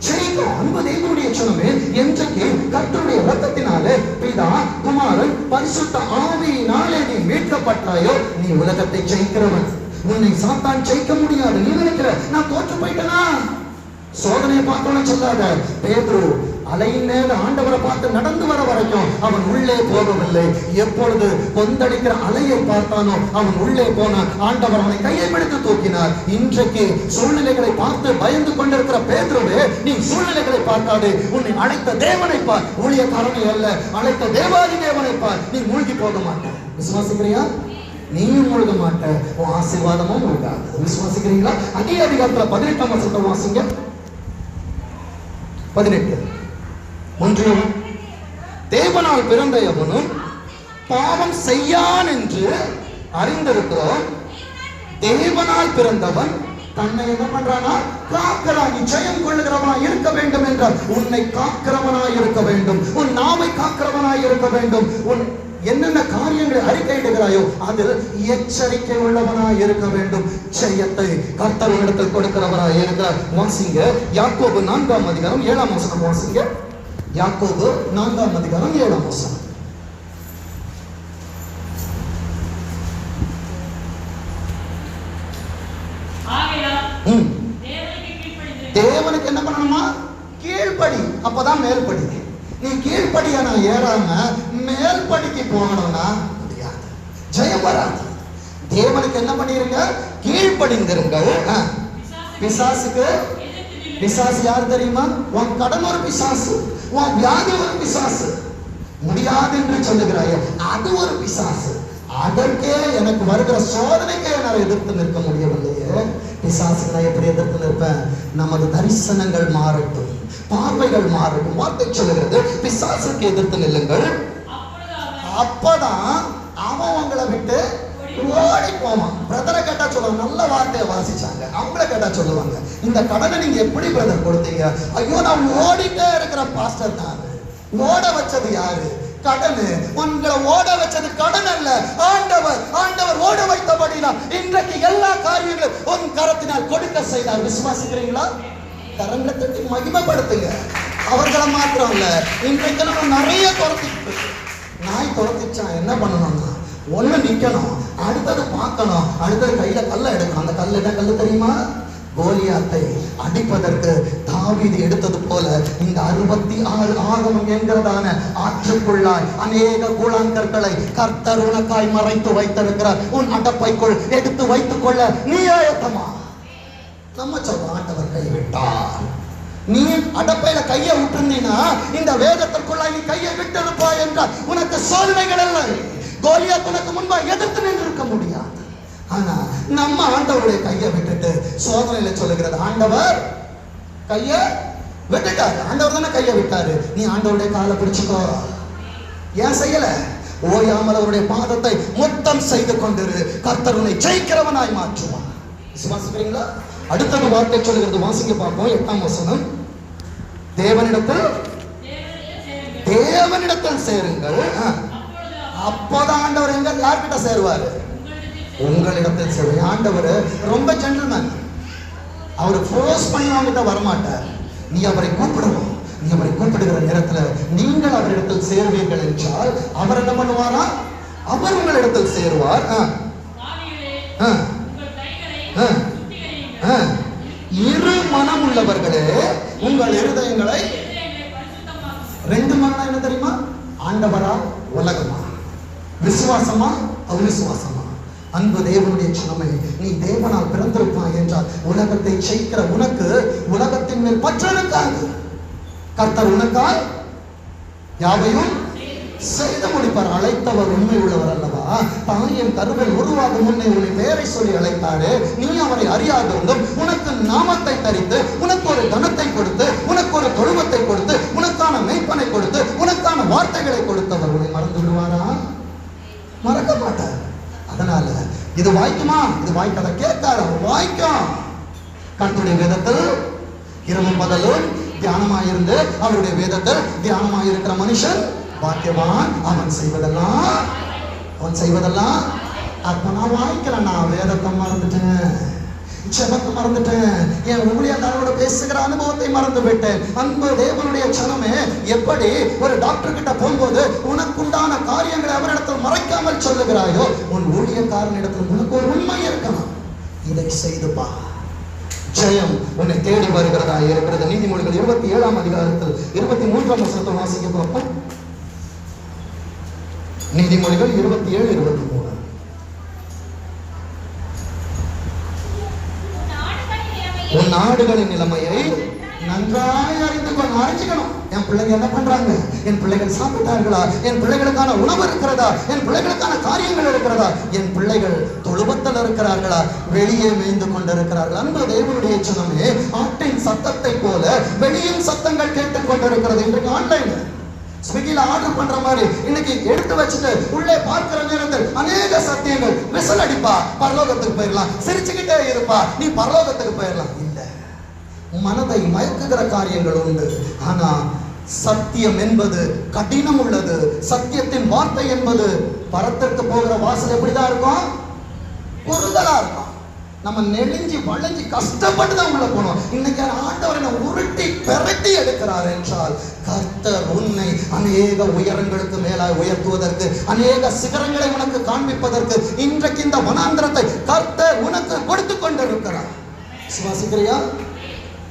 ஜெயிக்கும். அன்பு தேவனுடைய ஜனமே, என்றைக்கு கர்த்தருடைய இரத்தத்தினாலே பிதா, குமாரன், பரிசுத்த ஆவியினாலே நீ மீட்கப்பட்டாயோ, நீ உலகத்தை ஜெயிக்கிறவன். உன்னை சாத்தான் ஜெயிக்க முடியாது. நீ நினைக்கிற நான் தோற்று போயிட்டனா? சோதனையை பார்த்தோன்னு சொல்லாத. பேதுரு அலையின் மேல ஆண்டவரை பார்த்து நடந்து வர வரைக்கும் அவன் உள்ளே போகவில்லை. எப்பொழுது கொந்தளிக்கிற அலையை பார்த்தானோ அவன் உள்ளே போனான். ஆண்டவர் அவனை கையை பிடித்து தூக்கினார். இன்றைக்கு சூழ்நிலைகளை பார்த்து பயந்து கொண்டிருக்கிற பேதுருவே, நீ சூழ்நிலைகளை பார்க்காதே, உன்னை அழைத்த தேவனை பார். ஊழியக்காரனை அல்ல, அழைத்த தேவாதி தேவனை பார். நீ மூழ்கி போக மாட்டாய். விசுவாசிக்கிறியா? நீயும் மூழ்க மாட்ட, உன் ஆசீர்வாதமும் மூழ்காது. விசுவாசிக்கிறீங்களா? அதே அதிகாரத்துல 18ஆம் வசனத்தை வாசிங்க. 18. 1 தேவனால் பிறந்த எவனும் பாவம் செய்யான் என்று அறிந்திருக்கிறோம். தேவனால் பிறந்தவன் தன்னை என்ன பண்றானா? காக்கிறான். ஜெயம் கொள்ளுகிறவனாய் இருக்க வேண்டும் என்றால் உன்னை காக்கிறவனாய் இருக்க வேண்டும். உன் நாவை காக்கிறவனாய் இருக்க வேண்டும். உன் என்னென்ன காரியங்களை அறிக்கையிடுகிறாயோ அதில் எச்சரிக்கை உள்ளவனாய் இருக்க வேண்டும். ஜெயத்தை கர்த்தரிடத்தில் கொடுக்கிறவராய் இருக்கிறார். வாசிங்க யாக்கோபு 4ஆம் அதிகாரம் 7ஆம் வசனம். வாசிங்க யாக்கோபு 4ஆம் அதிகாரம் 7ஆம் வசனம். தேவனுக்கு என்ன பண்ணணுமா? கீழ்ப்படி. அப்பதான் மேல்படி. நீ கீழ்ப்படியா நான் ஏறாம மேல்படிக்கு போகணும்னா முடியாது, ஜெயம் வராது. தேவனுக்கு என்ன பண்ணிருங்க? கீழ்ப்படிந்திருங்கள். பிசாசுக்கு பிசாசு யார் தெரியுமா? உன் கடன் ஒரு பிசாசு, உன் வியாதி ஒரு பிசாசு, முடியாது என்று சொல்லுகிறாய் அது ஒரு பிசாசு. அதற்கே எனக்கு வருகிற சோதனைக்கே என்னால் எதிர்த்து நிற்க முடியவில்லையே. பிசாசுகளை எப்படி எதிர்த்து நிற்பேன்? நமது தரிசனங்கள் மாறட்டும், பார்வைகள் மாறட்டும். வார்த்தை சொல்லுகிறது பிசாசுக்கு எதிர்த்து நில்லுங்கள், அப்பதான் அவன் உங்களை விட்டு ஓடி போவான். பிரதரை கேட்டா சொல்லுவாங்க, நல்ல வார்த்தையை வாசிச்சாங்க. அவங்கள கேட்டா சொல்லுவாங்க, இந்த கடனை நீங்க எப்படி பிரதர் கொடுத்தீங்க? ஐயோ நான் ஓடிட்டே இருக்கிற பாஸ்டர் தான். ஓட வச்சது யாரு? கடன். உங்களை ஓட வச்சது கடன் அல்ல, ஆண்டவர். ஆண்டவர் ஓட வைத்தபடினால் இன்றைக்கு எல்லா காரியங்களும் உன் கரத்தினால் கொடுக்க செய்தார். விசுவாசிக்கிறீங்களா? கரங்களை தட்டி மகிமைப்படுத்துங்க. அவர்களை மாத்திரம் இல்ல, இன்றைக்கு நம்ம நிறைய துரத்திட்டு நாய் துரத்திச்சா என்ன பண்ணணும்னா, ஒண்ணு நிக்கணும், அடுத்தது பார்க்கணும், அடுத்தது கையில கல்லை எடுக்கணும். அந்த கல் என்ன கல்லு தெரியுமா? கோலியாத்தை அடிப்பதற்கு தாவீது எடுத்தது போல இந்த 66 ஆகமம் என்கிறதான ஆற்றுக்குள்ளாய் அநேக கூழாங்கற்களை கர்த்தர் உனக்காய் மறைத்து வைத்திருக்கிறார். உன் அடப்பைக்குள் எடுத்து வைத்துக் கொள்ள நீ ஆயத்தமா? நம்ம சொல்ல ஆண்டவர் கைவிட்டார். நீ அடப்பையில கையை விட்டுருந்தீங்கன்னா இந்த வேதத்திற்குள்ளாய் நீ கையை விட்டிருப்பாய் என்றால் உனக்கு சோதனைகள் அல்ல. கோலியாத் உனக்கு முன்பா எதிர்த்து நின்று இருக்க முடியாது. ஆனா நம்ம ஆண்டவருடைய கையை விட்டுட்டு சோதனையில சொல்லுகிறது, ஆண்டவர் கையை விட்டுட்டாரு. ஆண்டவர் தானே கையை விட்டாரு, நீ ஆண்டவருடைய காலை பிடிச்சுக்கோ. ஏன் செய்யல? ஓயாமல் அவருடைய பாதத்தை முத்தம் செய்து கொண்டிரு, கர்த்தர் உன்னை ஜெயிக்கிறவனாய் மாற்றுவான். விசுவாசிக்கிறீங்களா? அடுத்தது வார்த்தை சொல்லுகிறது, வாசிங்க பார்ப்போம் 8ஆம் வசனம். தேவனிடத்தில் சேருங்கள், அப்போதான் ஆண்டவர் எங்க யார்கிட்ட சேருவாரு? உங்களிடத்தில் சேருவார். ஆண்டவர் ரொம்ப ஜென்டில்மேன். அவர் ஃபோர்ஸ் பண்ணி வாங்கிட்ட வரமாட்டார். நீ அவரை கூப்பிடணும். நீ அவரை கூப்பிடுகிற நேரத்துல நீங்கள் அவரிடத்தில் சேருவீர்கள் என்றால் அவர் என்ன பண்ணுவாரா? அவர் உங்களிடத்தில் சேருவார். இரு மனம் உள்ளவர்களே உங்கள் இருதயங்களை. ரெண்டு மனம் என்ன தெரியுமா? ஆண்டவரா உலகமா? விசுவாசமா அவிசுவாசமா? அன்பு தேவனுடைய சின்னமே, நீ தேவனால் பிறந்திருப்பாய் என்றால் உலகத்தை ஜெயிக்கிற உனக்கு உலகத்தின் மேல் பற்று இருக்காது. கர்த்தர் உனக்காய் யாவையும் செய்து முடிப்பார். அழைத்தவர் உண்மை உள்ளவர் அல்லவா? தாயின் கருவில் உருவாகும் முன்னே உன்னை பெயரை சொல்லி அழைத்தாரு. நீ அவரை அறியாதிருந்தும் உனக்கு நாமத்தை தரித்து, உனக்கு ஒரு தனத்தை கொடுத்து, உனக்கு ஒரு தொழுவத்தை கொடுத்து, உனக்கான மெய்ப்பனை கொடுத்து, உனக்கான வார்த்தைகளை கொடுத்தவர் உன்னை மறந்து விடுவாரா? மறக்க மாட்டார். அதனால இது வாய்க்குமா? இது வாய்க்காத கேட்காத வாய்க்கும். கர்த்தருடைய வேதத்தில் இரவும் பகலும் தியானமாயிருந்து அவருடைய வேதத்தில் தியானமாயிருக்கிற மனுஷன் பாக்கியவான். அவன் செய்வதெல்லாம் அப்ப நான் வாய்க்கல, நான் வேதத்தை மறந்துட்டேன், ஜெபத்தை மறந்துட்டேன், என் ஊழியக்காரோட பேசுகிற அனுபவத்தை மறந்து விட்டேன். அன்பு தேவனுடைய சனமே, எப்படி ஒரு டாக்டர் கிட்ட போகும்போது உனக்குண்டான காரியங்களை அவரிடத்தில் மறைக்காமல் சொல்லுகிறாயோ, உன் ஊழியக்காரனிடத்தில் உனக்கு ஒரு உண்மை இருக்கணும். இதை செய்துப்பா, ஜெயம் உன்னை தேடி வருகிறதா இருக்கிறது. நீதிமொழிகள் 27ஆம் அதிகாரத்தில் 23ஆம் வசனத்தை வாசிக்க பார்ப்போம். நீதிமொழிகள் 27-23. உன் நாடுகளின் நிலைமையை நன்றாய் அறிந்து கொள். அறிஞ்சுக்கணும். என் பிள்ளைங்க என்ன பண்றாங்க? என் பிள்ளைகள் சாப்பிட்டார்களா? என் பிள்ளைகளுக்கான உணவு இருக்கிறதா? என் பிள்ளைகளுக்கான காரியங்கள் இருக்கிறதா? என் பிள்ளைகள் தொழுவத்தில் இருக்கிறார்களா? வெளியே மேய்ந்து கொண்டிருக்கிறார்கள்? அன்பு தேவனுடைய சனமே, ஆட்டின் சத்தத்தை போல வெளியின் சத்தங்கள் கேட்டுக் கொண்டிருக்கிறது. இன்றைக்கு ஆன்லைன் ஸ்விக்கில ஆர்டர் பண்ற மாதிரி இன்னைக்கு எடுத்து வச்சுட்டு உள்ளே பார்க்கிற நேரத்தில் அநேக சத்தியங்கள். விசில் அடிப்பா, பரலோகத்துக்கு போயிடலாம். சிரிச்சுக்கிட்டே இருப்பா, நீ பரலோகத்துக்கு போயிடலாம். இல்ல, மனதை மயக்குகிற காரியங்கள் உண்டு. ஆனா சத்தியம் என்பது கடினம் உள்ளது. சத்தியத்தின் வார்த்தை என்பது பரத்திற்கு போகிற வாசல் எப்படிதான் இருக்கும்? குறுகலா இருக்கும். நம்ம நெளிஞ்சி வளைஞ்சி கஷ்டப்பட்டு தான் உள்ள போனோம். இன்னைக்கு ஆண்டவர் என்ன உருட்டி பெரட்டி எடுக்கிறார் என்றால், கர்த்தர் உன்னை அநேக உயரங்களுக்கு மேலாய் உயர்த்துவதற்கு, அநேக சிகரங்களை உனக்கு காண்பிப்பதற்கு இன்றைக்கு இந்த வனாந்திரத்தை கர்த்தர் உனக்கு கொடுத்து கொண்டிருக்கிறார். சுவாசிக்கிறியா?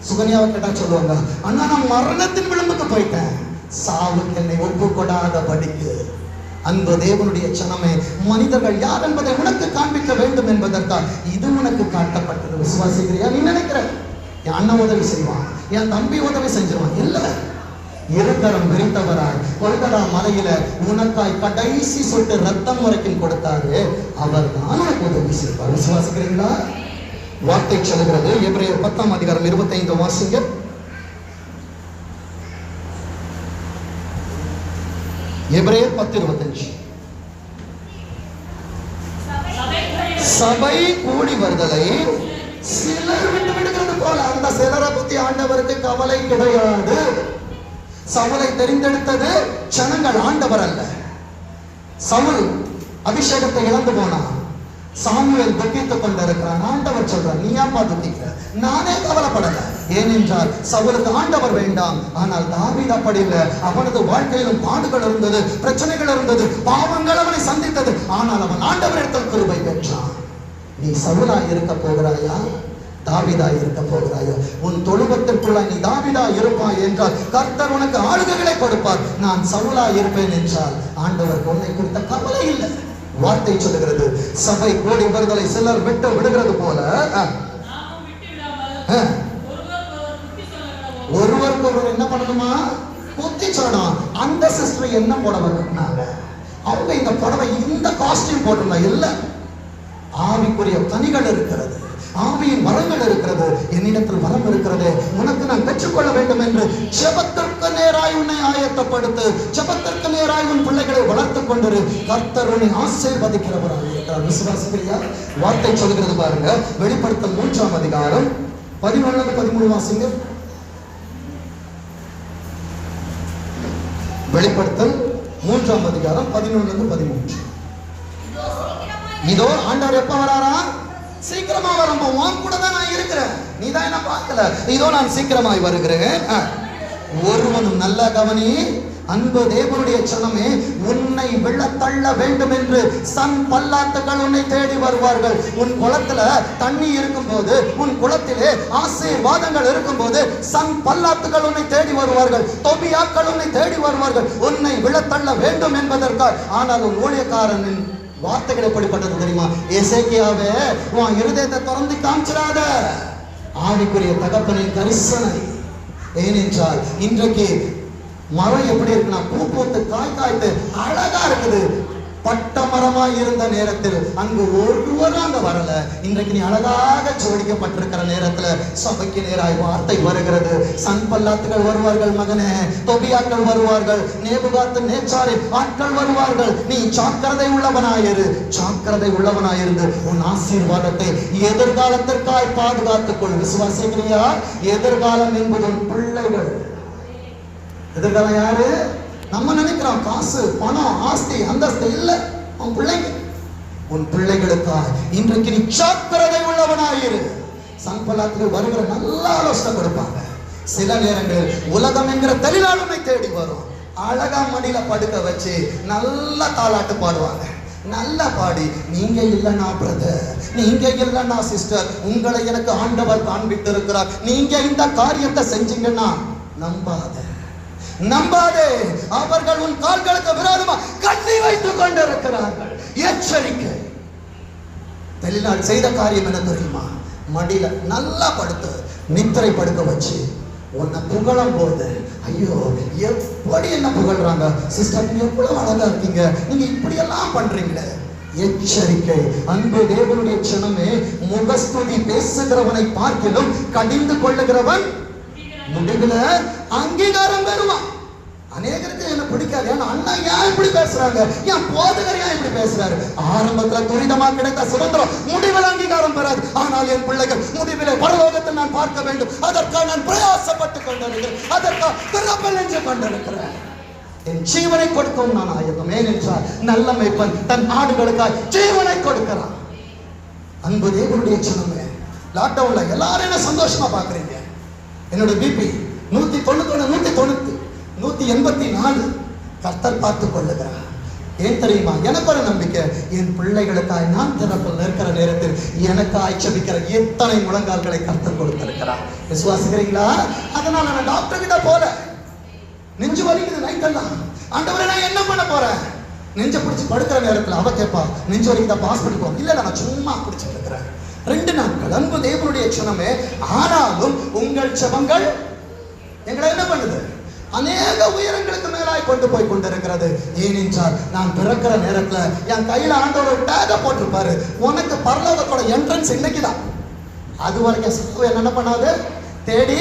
சுகன்யாவை கேட்டா சொல்லுவாங்க, அண்ணா நான் மரணத்தின் விளிம்புக்கு போயிட்டேன், சாவுக்கு என்னை ஒப்பு கொடாத படிக்கு. அன்பு தேவனுடைய சனமே, மனிதர்கள் யார் என்பதை உனக்கு காண்பிக்க வேண்டும் என்பதற்காக இது உனக்கு காட்டப்பட்டது. விசுவாசிக்கிறியா? நீ நினைக்கிற என் அண்ணன் உதவி செய்வான், என் தம்பி உதவி செஞ்சிருவான். இல்ல, இருக்கரம் விரித்தவராய் கொல்கடா மலையில உனக்காய் கடைசி சொட்டு ரத்தம் வரைக்கும் கொடுத்தாரு, அவர் தான் உனக்கு உதவி செய்வார். விசுவாசிக்கிறீங்களா? வார்த்தை சொல்கிறது. எபிரேயர் 10ஆம் அதிகாரம் 25 வாசிங்க. எபிரேயர் 10:25. சபை கூடி வருதலை சிலர் விட்டு விடுகிறது போல. அந்த சிலரை பத்தி ஆண்டவருக்கு கவலை கிடையாது. சவுலை தெரிந்தெடுத்தது ஜனங்கள், ஆண்டவர் அல்ல. சவுல் அபிஷேகத்தை இழந்து போனான். சாமுவேல் துக்கித்துக் கொண்டிருக்கிறான். ஆண்டவர் சொல்றார், நீ ஏன்பா துக்கிக்கிற? நானே கவலைப்படல. ஏனென்றால் சவுலுக்கு ஆண்டவர் வேண்டாம். ஆனால் தாவீது அப்படி இல்லை. அவனது வாழ்க்கையிலும் பாடுகள் இருந்தது, பிரச்சனைகள் இருந்தது, பாவங்கள் அவனை சந்தித்தது. ஆனால் அவன் ஆண்டவர் இடத்தில் கிருபை பெற்றான். நீ சவுலாய் இருக்க போகிறாயா? தாவீதாய் இருக்க போகிறாயா? உன் தொழுவத்திற்குள்ள நீ தாவீதாய் இருப்பாய் என்றால் கர்த்தர் உனக்கு ஆளுகைகளை கொடுப்பார். நான் சவுலாய் இருப்பேன் என்றால் ஆண்டவர் உன்னை குறித்த கவலை இல்லை. வார்த்தை சொல்லுகிறது, சபை கூடி வருதலை சிலர் விட்டு விடுகிறது போல ஒருவருக்கு ஒருவர் என்ன பண்ணணுமா? புத்தி சொல்லணும். அந்த சிஸ்டர் என்ன புடவை கட்டினாங்க, அவங்க இந்த புடவை இந்த காஸ்டியூம் போட்டிருந்தாங்க. இல்ல, ஆவிக்குரிய கனிகள் இருக்கிறது, ஆவியின் வரங்கள் இருக்கிறது. என்னிடத்தில் வரம் இருக்கிறது, உனக்கு நான் பெற்றுக்கொள்ள வேண்டும் என்று ஜெபத்திற்கு நேராய் உன்னை ஆயத்தப்படுத்து. ஜெபத்திற்கு நேராய் உன் பிள்ளைகளை வளர்த்துக் கொண்டிரு. கர்த்தர் உன்னை ஆசீர்வதிக்கிறவராக இருக்கிறார். விசுவாசிக்கிறியா? வார்த்தை சொல்கிறது பாருங்க. வெளிப்படுத்தல் 3ஆம் அதிகாரம் 11-13 வாசிங்க. வெளிப்படுத்தல் 3ஆம் அதிகாரம் 11-13. இதோ ஆண்டவர் எப்ப வராரா? சீக்கிரமா வரும். உன் கூட தான் நான் இருக்கிறேன், நீ தான் என்ன பார்க்கல. இதோ நான் சீக்கிரமாய் வருகிறேன். ஒருவனும் நல்ல கவனி, அன்பு தேவனுடைய சனமே, உன்னை விழத்தள்ள வேண்டும் என்று சன் பல்லாத்துக்கள் உன்னை தேடி வருவார்கள். உன் குளத்துல தண்ணி இருக்கும் போது, உன் குளத்திலே ஆசீர்வாதங்கள் இருக்கும் போது சன் பல்லாத்துக்கள் உன்னை தேடி வருவார்கள், தொபியாக்கள் உன்னை தேடி வருவார்கள், உன்னை விழத்தள்ள வேண்டும் என்பதற்காக. ஆனால் உன் ஊழியக்காரனின் வார்த்தைகள் எப்படிப்பட்டது தெரியுமா? எசேக்கியாவே, உன் இருதயத்தை திறந்து காமிச்சிடாத. ஆவிக்குரிய தகப்பனின் கரிசனை. ஏனென்றால் இன்றைக்கு மரம் எப்படி இருக்குன்னா, பூ பூத்து காய் காய்த்து அழகா இருக்குது. பட்ட மரமாய் இருந்த நேரத்தில் அங்கு ஒருவரும் அங்க வரல. இன்றைக்கு நீ அழகாக ஜோடிக்கப்பட்டிருக்கிற நேரத்துல சபைக்கு நேராய் வார்த்தை வருகிறது. சன் பல்லாத்துகள் வருவார்கள் மகனே, தொபியாக்கள் வருவார்கள், நேபுகாத்து நேச்சாரி ஆட்கள் வருவார்கள். நீ ஜாக்கிரதை உள்ளவனாயிரு. ஜாக்கிரதை உள்ளவனாயிருந்து உன் ஆசீர்வாதத்தை எதிர்காலத்திற்காய் பாதுகாத்துக் கொள். விசுவாசிக்கிறியா? எதிர்காலம் என்பது உன் பிள்ளைகள். எதிர்காலம் யாரு? நம்ம நினைக்கிறோம் காசு, பணம், ஆஸ்தி, அந்தஸ்து. இல்ல, உன் பிள்ளைங்க. உன் பிள்ளைகளுக்காக இன்றைக்கு நீ ஜாக்கிரதை உள்ளவனாயிரு. சன்பலாத்துக்கு வருகிற நல்ல ஆலோசனை கொடுப்பாங்க. சில நேரங்களில் உலகம் என்கிற தெளிவாளுமை தேடி வரும். அழகா மடியில படுக்க வச்சு நல்லா தாலாட்டு பாடுவாங்க. நல்லா பாடி, நீங்க இல்லைன்னா பிரதர், நீங்க இல்லைன்னா சிஸ்டர், உங்களை எனக்கு ஆண்டவர் காண்பித்து இருக்கிறார், நீங்க இந்த காரியத்தை செஞ்சீங்கன்னா நம்பாத, நம்பாதே. அவர்கள் உன் கால்களுக்கு விரோதமாக கட்டி வைத்துக் கொண்டிருக்கிறார்கள். எச்சரிக்கை. தெளிநாள் செய்த காரியம் என்ன தெரியுமா? மடியில நல்லா படுத்து நித்திரை படுக்க வச்சு உன்னை புகழும் போது, ஐயோ எப்படி என்ன புகழ்றாங்க சிஸ்டர், நீங்க எவ்வளவு அழகா இருக்கீங்க, நீங்க இப்படி எல்லாம் பண்றீங்களே. எச்சரிக்கை. அன்பு தேவனுடைய சனமே, முகஸ்துதி பேசுகிறவனை பார்க்கிலும் கடிந்து கொள்ளுகிறவன் முடிவுல அங்கீகாரம் பெறுவான். அநேகருக்கு என்ன பிடிக்காது. ஏன்னா அண்ணா ஏன் இப்படி பேசுறாங்க, ஏன் போதகர் ஏன் இப்படி பேசுறாரு? ஆரம்பத்துல துரிதமா கிடைத்த சுதந்திரம் முடிவில் அங்கீகாரம் பெறாது. ஆனால் என் பிள்ளைகள் முடிவிலே பரலோகத்தை நான் பார்க்க வேண்டும். அதற்காக நான் பிரயாசப்பட்டு கொண்டிருக்கிறேன். அதற்காக திறப்பல் என்று கொண்டிருக்கிறேன். என் ஜீவனை கொடுக்கவும் நான் ஆயத்தம். ஏனென்றால் நல்ல மேய்ப்பன் தன் ஆடுகளுக்காய் ஜீவனை கொடுக்கிறான். அன்பு தேவனுடைய ஜனமே, லாக்டவுன்ல எல்லாரும் என்ன சந்தோஷமா பாக்குறீங்க? என்னோட பிபி 190 184. கர்த்தர் பார்த்து கொள்ளுகிறார். ஏன் தெரியுமா? எனக்கு ஒரு நம்பிக்கை, என் பிள்ளைகளுக்காய் நான் திறப்பில் இருக்கிற நேரத்தில் எனக்காய் ஜெபிக்கிற எத்தனை முழங்கால்களை கர்த்தர் கொடுத்திருக்கிறார். விசுவாசிக்கிறீங்களா? அதனால நான் டாக்டர் கிட்ட போல, நெஞ்சு வலிக்குது நைட்டெல்லாம், ஆண்டவரே நான் என்ன பண்ண போறேன்? நெஞ்சை பிடிச்சி படுக்கிற நேரத்தில் அவ கேட்பா, நெஞ்சு வலிக்குதா ஹாஸ்பிட்டல் போ. இல்ல நான் சும்மா பிடிச்சிட்டு இருக்கிறேன். 2 நாட்கள். அன்பு தேவனுடைய ஜனமே, ஆனாலும் உங்கள் ஜெபங்கள் எங்களை என்ன பண்ணுது? அநேக உயரங்களுக்கு மேலாய் கொண்டு போய் கொண்டிருக்கிறது. ஏனென்றால் நான் பிறக்கிற நேரத்துல என் கையில ஆண்டவர் ஒரு டேக போட்டிருப்பாரு, உனக்கு பரலோகத்தோட என்ட்ரன்ஸ் இன்னைக்குதான். அது வரைக்கும் என்ன பண்ணாது, தேடி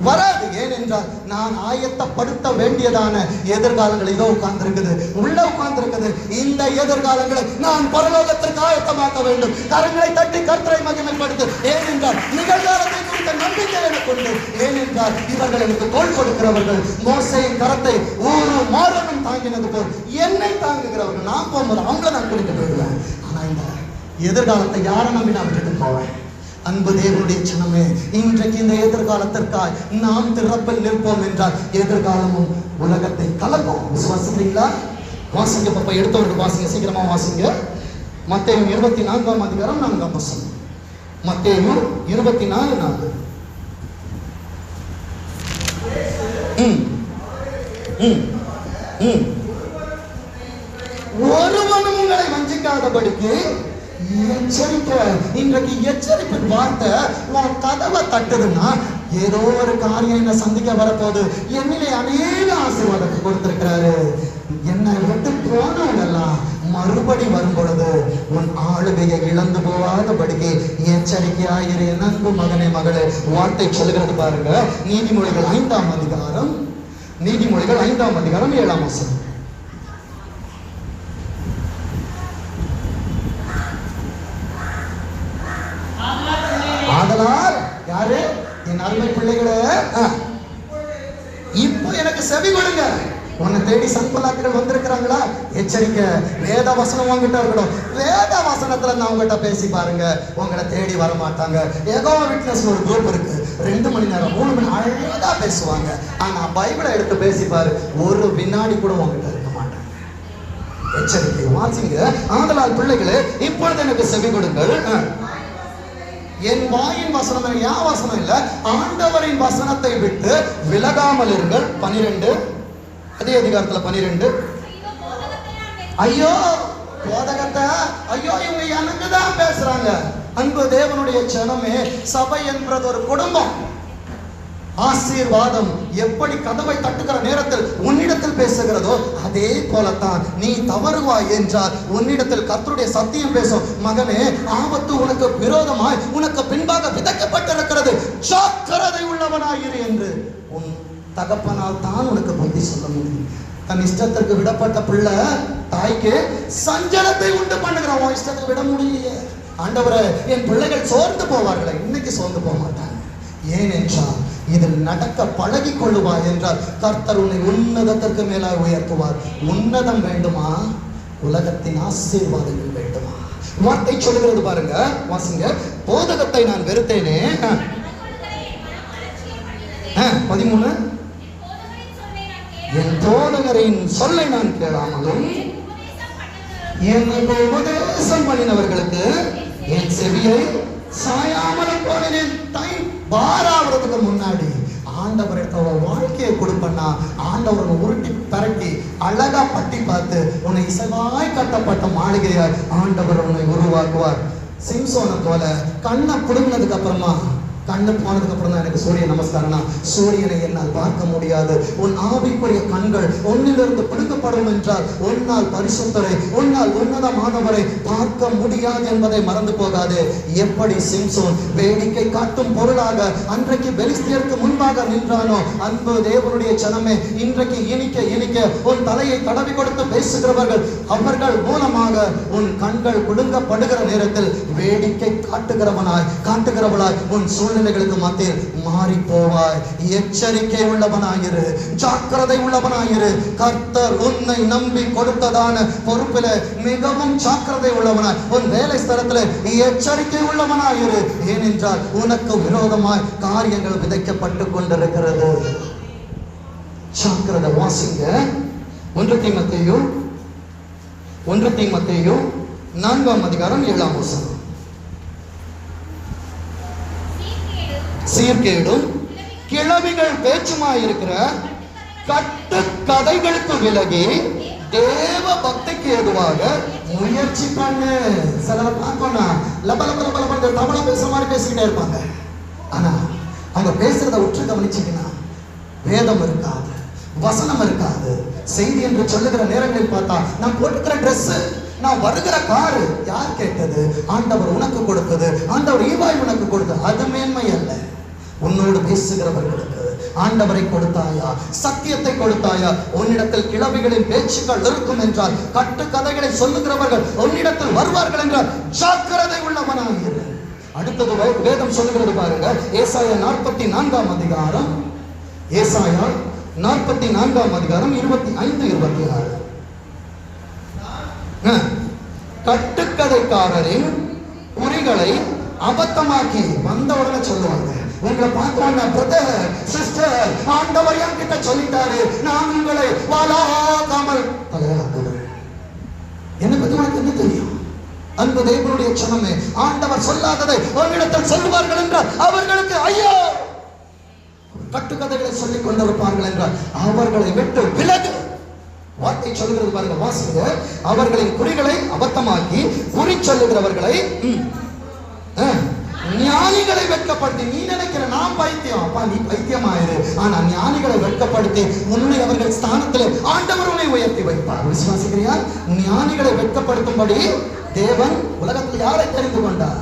வராது. ஏனென்றால் நான் ஆயத்தப்படுத்த வேண்டியதான எதிர்காலங்கள் இதோ உட்கார்ந்து இருக்குது, உள்ள உட்கார்ந்து இருக்குது. இந்த எதிர்காலங்களை நான் பரலோகத்திற்கு ஆயத்தமாக்க வேண்டும். கரங்களை தட்டி கர்த்தரை மகிமைப்படுத்து. ஏனென்றால் நிகழ்காலத்தை குறித்த நம்பிக்கை எனக்கு உண்டு. ஏனென்றால் இவர்கள் எனக்கு தோள் கொடுக்கிறவர்கள். மோசேயின் கரத்தை ஒரு மாறனும் தாங்கினது போல் என்னை தாங்குகிறவர்கள். நான் போகும்போது அவங்கள நான் கூட்டிட்டு போயிடுவேன். ஆனா இந்த எதிர்காலத்தை யாரை நம்பி நான் விட்டுட்டு போவேன்? அன்பு தேவனுடைய ஜனமே, இன்றைக்கு இந்த எதிர்காலத்திற்காய் நாம் திறப்பில் நிற்போம் என்றால் எதிர்காலமும் உலகத்தை கலக்கும். விசுவாசிக்கிறீங்களா? வாசிங்க பாப்பா, எடுத்தவர்கள் வாசிங்க, சீக்கிரமா வாசிங்க. மத்தேயு 24ஆம் அதிகாரம் 4ஆம் வசனம். மத்தேயு 24:4. ஒருவனும் உங்களை வஞ்சிக்காதபடிக்கு எச்சரிக்கை. இன்றைக்கு எச்சரிப்பின் வார்த்தை உன் கதவை தட்டுதுன்னா ஏதோ ஒரு காரியம் என்ன சந்திக்க வரப்போகுது. என்னிலே அநேக ஆசீர்வாதத்தை கொடுத்திருக்கிறாரு. என்னை விட்டு போனவங்கெல்லாம் மறுபடி வரும் பொழுது உன் ஆளுகையை இழந்து போகாதபடிக்கு எச்சரிக்கையாயிரு. என் அன்பு மகனே மகளே, வார்த்தை சொல்லுகிறது பாருங்க. நீதிமொழிகள் 5ஆம் அதிகாரம் 7ஆம் வசனம். ஆதலால் யாரு? என் அருமை பிள்ளைகளே, இப்போ எனக்கு செவி கொடுங்க. உன்னை தேடி சன்பலாக்கள் வந்திருக்கிறாங்களா? எச்சரிக்கை. வேத வசனம் உங்ககிட்ட இருக்கணும். வேத வசனத்துல நான் உங்ககிட்ட பேசி பாருங்க, உங்களை தேடி வர மாட்டாங்க. யெகோவா விட்னஸ் ஒரு குரூப் இருக்கு, 2 மணி நேரம் 3 மணி அழகா பேசுவாங்க. ஆனா பைபிளை எடுத்து பேசி பாரு, ஒரு வினாடி கூட உங்ககிட்ட இருக்க மாட்டாங்க. எச்சரிக்கை. வாசிங்க. ஆதலால் பிள்ளைகளே, இப்பொழுது எனக்கு செவி கொடுங்கள். என் வாயின் வசனம் என் வசனம் இல்ல, ஆண்டவரின் வசனத்தை விட்டு விலகாமல் இருங்கள். 12 அதே அதிகாரத்துல 12. ஐயோ போதகத்தை, ஐயோ இவங்க எனக்கு தான் பேசுறாங்க. அன்பு தேவனுடைய ஜனமே, சபை என்பது ஒரு குடும்பம். ஆசீர்வாதம் எப்படி கதவை தட்டுகிற நேரத்தில் உன்னிடத்தில் பேசுகிறதோ அதே போலத்தான் நீ தவறுவாய் என்றால் உன்னிடத்தில் கர்த்தருடைய சத்தியம் பேசும். மகனே, ஆபத்து உனக்கு விரோதமாய் உனக்கு பின்பாக விதைக்கப்பட்டிருக்கிறது, ஜாக்கிரதை உள்ளவனாயிரு என்று உன் தகப்பனால் தான் உனக்கு புத்தி சொல்ல முடியும். தன் இஷ்டத்திற்கு விடப்பட்ட பிள்ளை தாய்க்கு சஞ்சலத்தை உண்டு பண்ணுகிறான். உன் இஷ்டத்துக்கு விட முடியலையே. ஆண்டவரே, என் பிள்ளைகள் சோர்ந்து போவார்களே, இன்னைக்கு சோர்ந்து போக மாட்டாங்க. ஏனென்றால் இதில் நடக்க பழகி கொள்ளுவாய் என்றால் கர்த்தர் உன்னை உன்னதத்திற்கு மேலாக உயர்த்துவார். உன்னதம் வேண்டுமா? உலகத்தின் ஆசீர்வாதங்கள் வேண்டுமா? வார்த்தை சொல்லுகிறது பாருங்க, வாசிங்க. போதகத்தை நான் வெறுத்தேனே. 13. என் போதகரின் சொல்லை நான் கேளாமலும் எனக்கு உபதேசம் பண்ணினவர்களுக்கு என் செவியை சாயாமலும் போனேன். டைம் பாராவதுக்கு முன்னாடி ஆண்டவர் வாழ்க்கையை கொடுப்பண்ணா, ஆண்டவர் உருட்டி பரட்டி அழகா பட்டி பார்த்து உன்னை இசைவாய் கட்டப்பட்ட மாளிகையாய் ஆண்டவர் உன்னை உருவாக்குவார். சிம்சோனை போல கண்ணை புடுங்கினதுக்கு அப்புறமா கண்ணு போனதுக்கு அப்புறம் தான் எனக்கு சூரிய நமஸ்காரம்னா சூரியனை என்னால் பார்க்க முடியாது. உன் ஆவிக்குரிய கண்கள் உன்னிலிருந்து பிடுங்கப்படும் என்றால் உன்னால் பரிசுத்தரை, உன்னால் உன்னதமானவரை பார்க்க முடியாது என்பதை மறந்து போகாது. எப்படி சிம்சோன் வேடிக்கை காட்டும் பொருளாக அன்றைக்கு பெலிஸ்தியருக்கு முன்பாக நின்றானோ, அன்பு தேவனுடைய ஜனமே, இன்றைக்கு இனிக்க இனிக்க உன் தலையை தடவி கொடுத்து பேசுகிறவர்கள் அவர்கள் மூலமாக உன் கண்கள் பிடுங்கப்படுகிற நேரத்தில் வேடிக்கை காட்டுகிறவளாய் உன் சூழ்நிலைகளுக்கு மத்தியில் மாறி போவாய். எச்சரிக்கை உள்ளவனாயிரு, ஜாக்கிரதை உள்ளவனாயிரு. கர்த்தர் உன்னை நம்பி கொடுத்ததான பொறுப்பில மிகவும் ஜாக்கிரதை உள்ளவனாய், உன் வேலை ஸ்தலத்தில் எச்சரிக்கை உள்ளவனாயிரு. ஏனென்றால் உனக்கு விரோதமாய் காரியங்கள் விதைக்கப்பட்டு கொண்டிருக்கிறது. ஜாக்கிரதை. வாசிங்க 1 தீமோத்தேயு 4ஆம் அதிகாரம் 7ஆம் வசனம். சீர்கேடும் கிழவிகள் பேச்சுமாயிருக்கிற கட்டு கதைகளுக்கு விலகி தேவ பக்திக்கு ஏதுவாக முயற்சி பண்ணு. சிலரை பார்க்கணும்னா லபலபலபல தமிழ பேசுற மாதிரி பேசிக்கிட்டே இருப்பாங்க. ஆனா அவங்க பேசுறத உற்று கவனிச்சீங்கன்னா வேதம் இருக்காது, வசனம் இருக்காது. செய்தி என்று சொல்லுகிற நேரங்களில் பார்த்தா நான் போட்டுக்கிற ட்ரெஸ், நான் வருகிற காரு யார் கேட்டது? ஆண்டவர் உனக்கு கொடுத்தது, ஆண்டவர் ஈவாய் உனக்கு கொடுத்தது. அது மேன்மை அல்ல. உன்னோடு பேசுகிறவர்களுக்கு ஆண்டவரை கொடுத்தாயா, சத்தியத்தை கொடுத்தாயா? உன்னிடத்தில் கிழவிகளின் பேச்சுக்கள் இருக்கும் என்றால், கட்டு கதைகளை சொல்லுகிறவர்கள் உன்னிடத்தில் வருவார்கள் என்றால் ஜாக்கிரதை உள்ளவனாயிரு. அடுத்தது வேதம் சொல்லுகிறது பாருங்க. ஏசாயா 44ஆம் அதிகாரம், ஏசாயா 44ஆம் அதிகாரம் 25-26. கட்டுக்கதைக்காரரின் குறிகளை அபத்தமாக்கி வந்த உடனே சொல்லுவாங்க. உங்களை பார்த்தோன்னா பிரதர் சிஸ்டர், ஆண்டவர் என்கிட்ட சொல்லிட்டாரு, நான் உங்களை வாழாக்காமல் தலையாக்குவேன். என்னை பத்தி உனக்கு என்ன தெரியும்? அன்பு தேவனுடைய ஜனமே, ஆண்டவர் சொல்லாததை உங்களிடத்தில் சொல்லுவார்கள் என்றால் அவர்களுக்கு ஐயோ. கட்டுக்கதைகளை சொல்லிக் கொண்டிருப்பார்கள் என்றால் அவர்களை விட்டு விலகு. வார்த்தை சொல்லுகிறது பாருங்க, வாசிங்க. அவர்களின் குறிகளை அபத்தமாக்கி குறி சொல்லுகிறவர்களை, ஞானிகளை வெட்கப்படுத்தி. நீ நினைக்கிற நான் பைத்தியம், அப்பா நீ பைத்தியமாயிரு. ஆனா ஞானிகளை வெட்கப்படுத்தி உன்னை அவர்கள் ஸ்தானத்தில் ஆண்டவர் உன்னை உயர்த்தி வைப்பார். விசுவாசிக்கிறியா? ஞானிகளை வெட்கப்படுத்தும்படி தேவன் உலகத்தில் யாரை தெரிந்து கொண்டார்?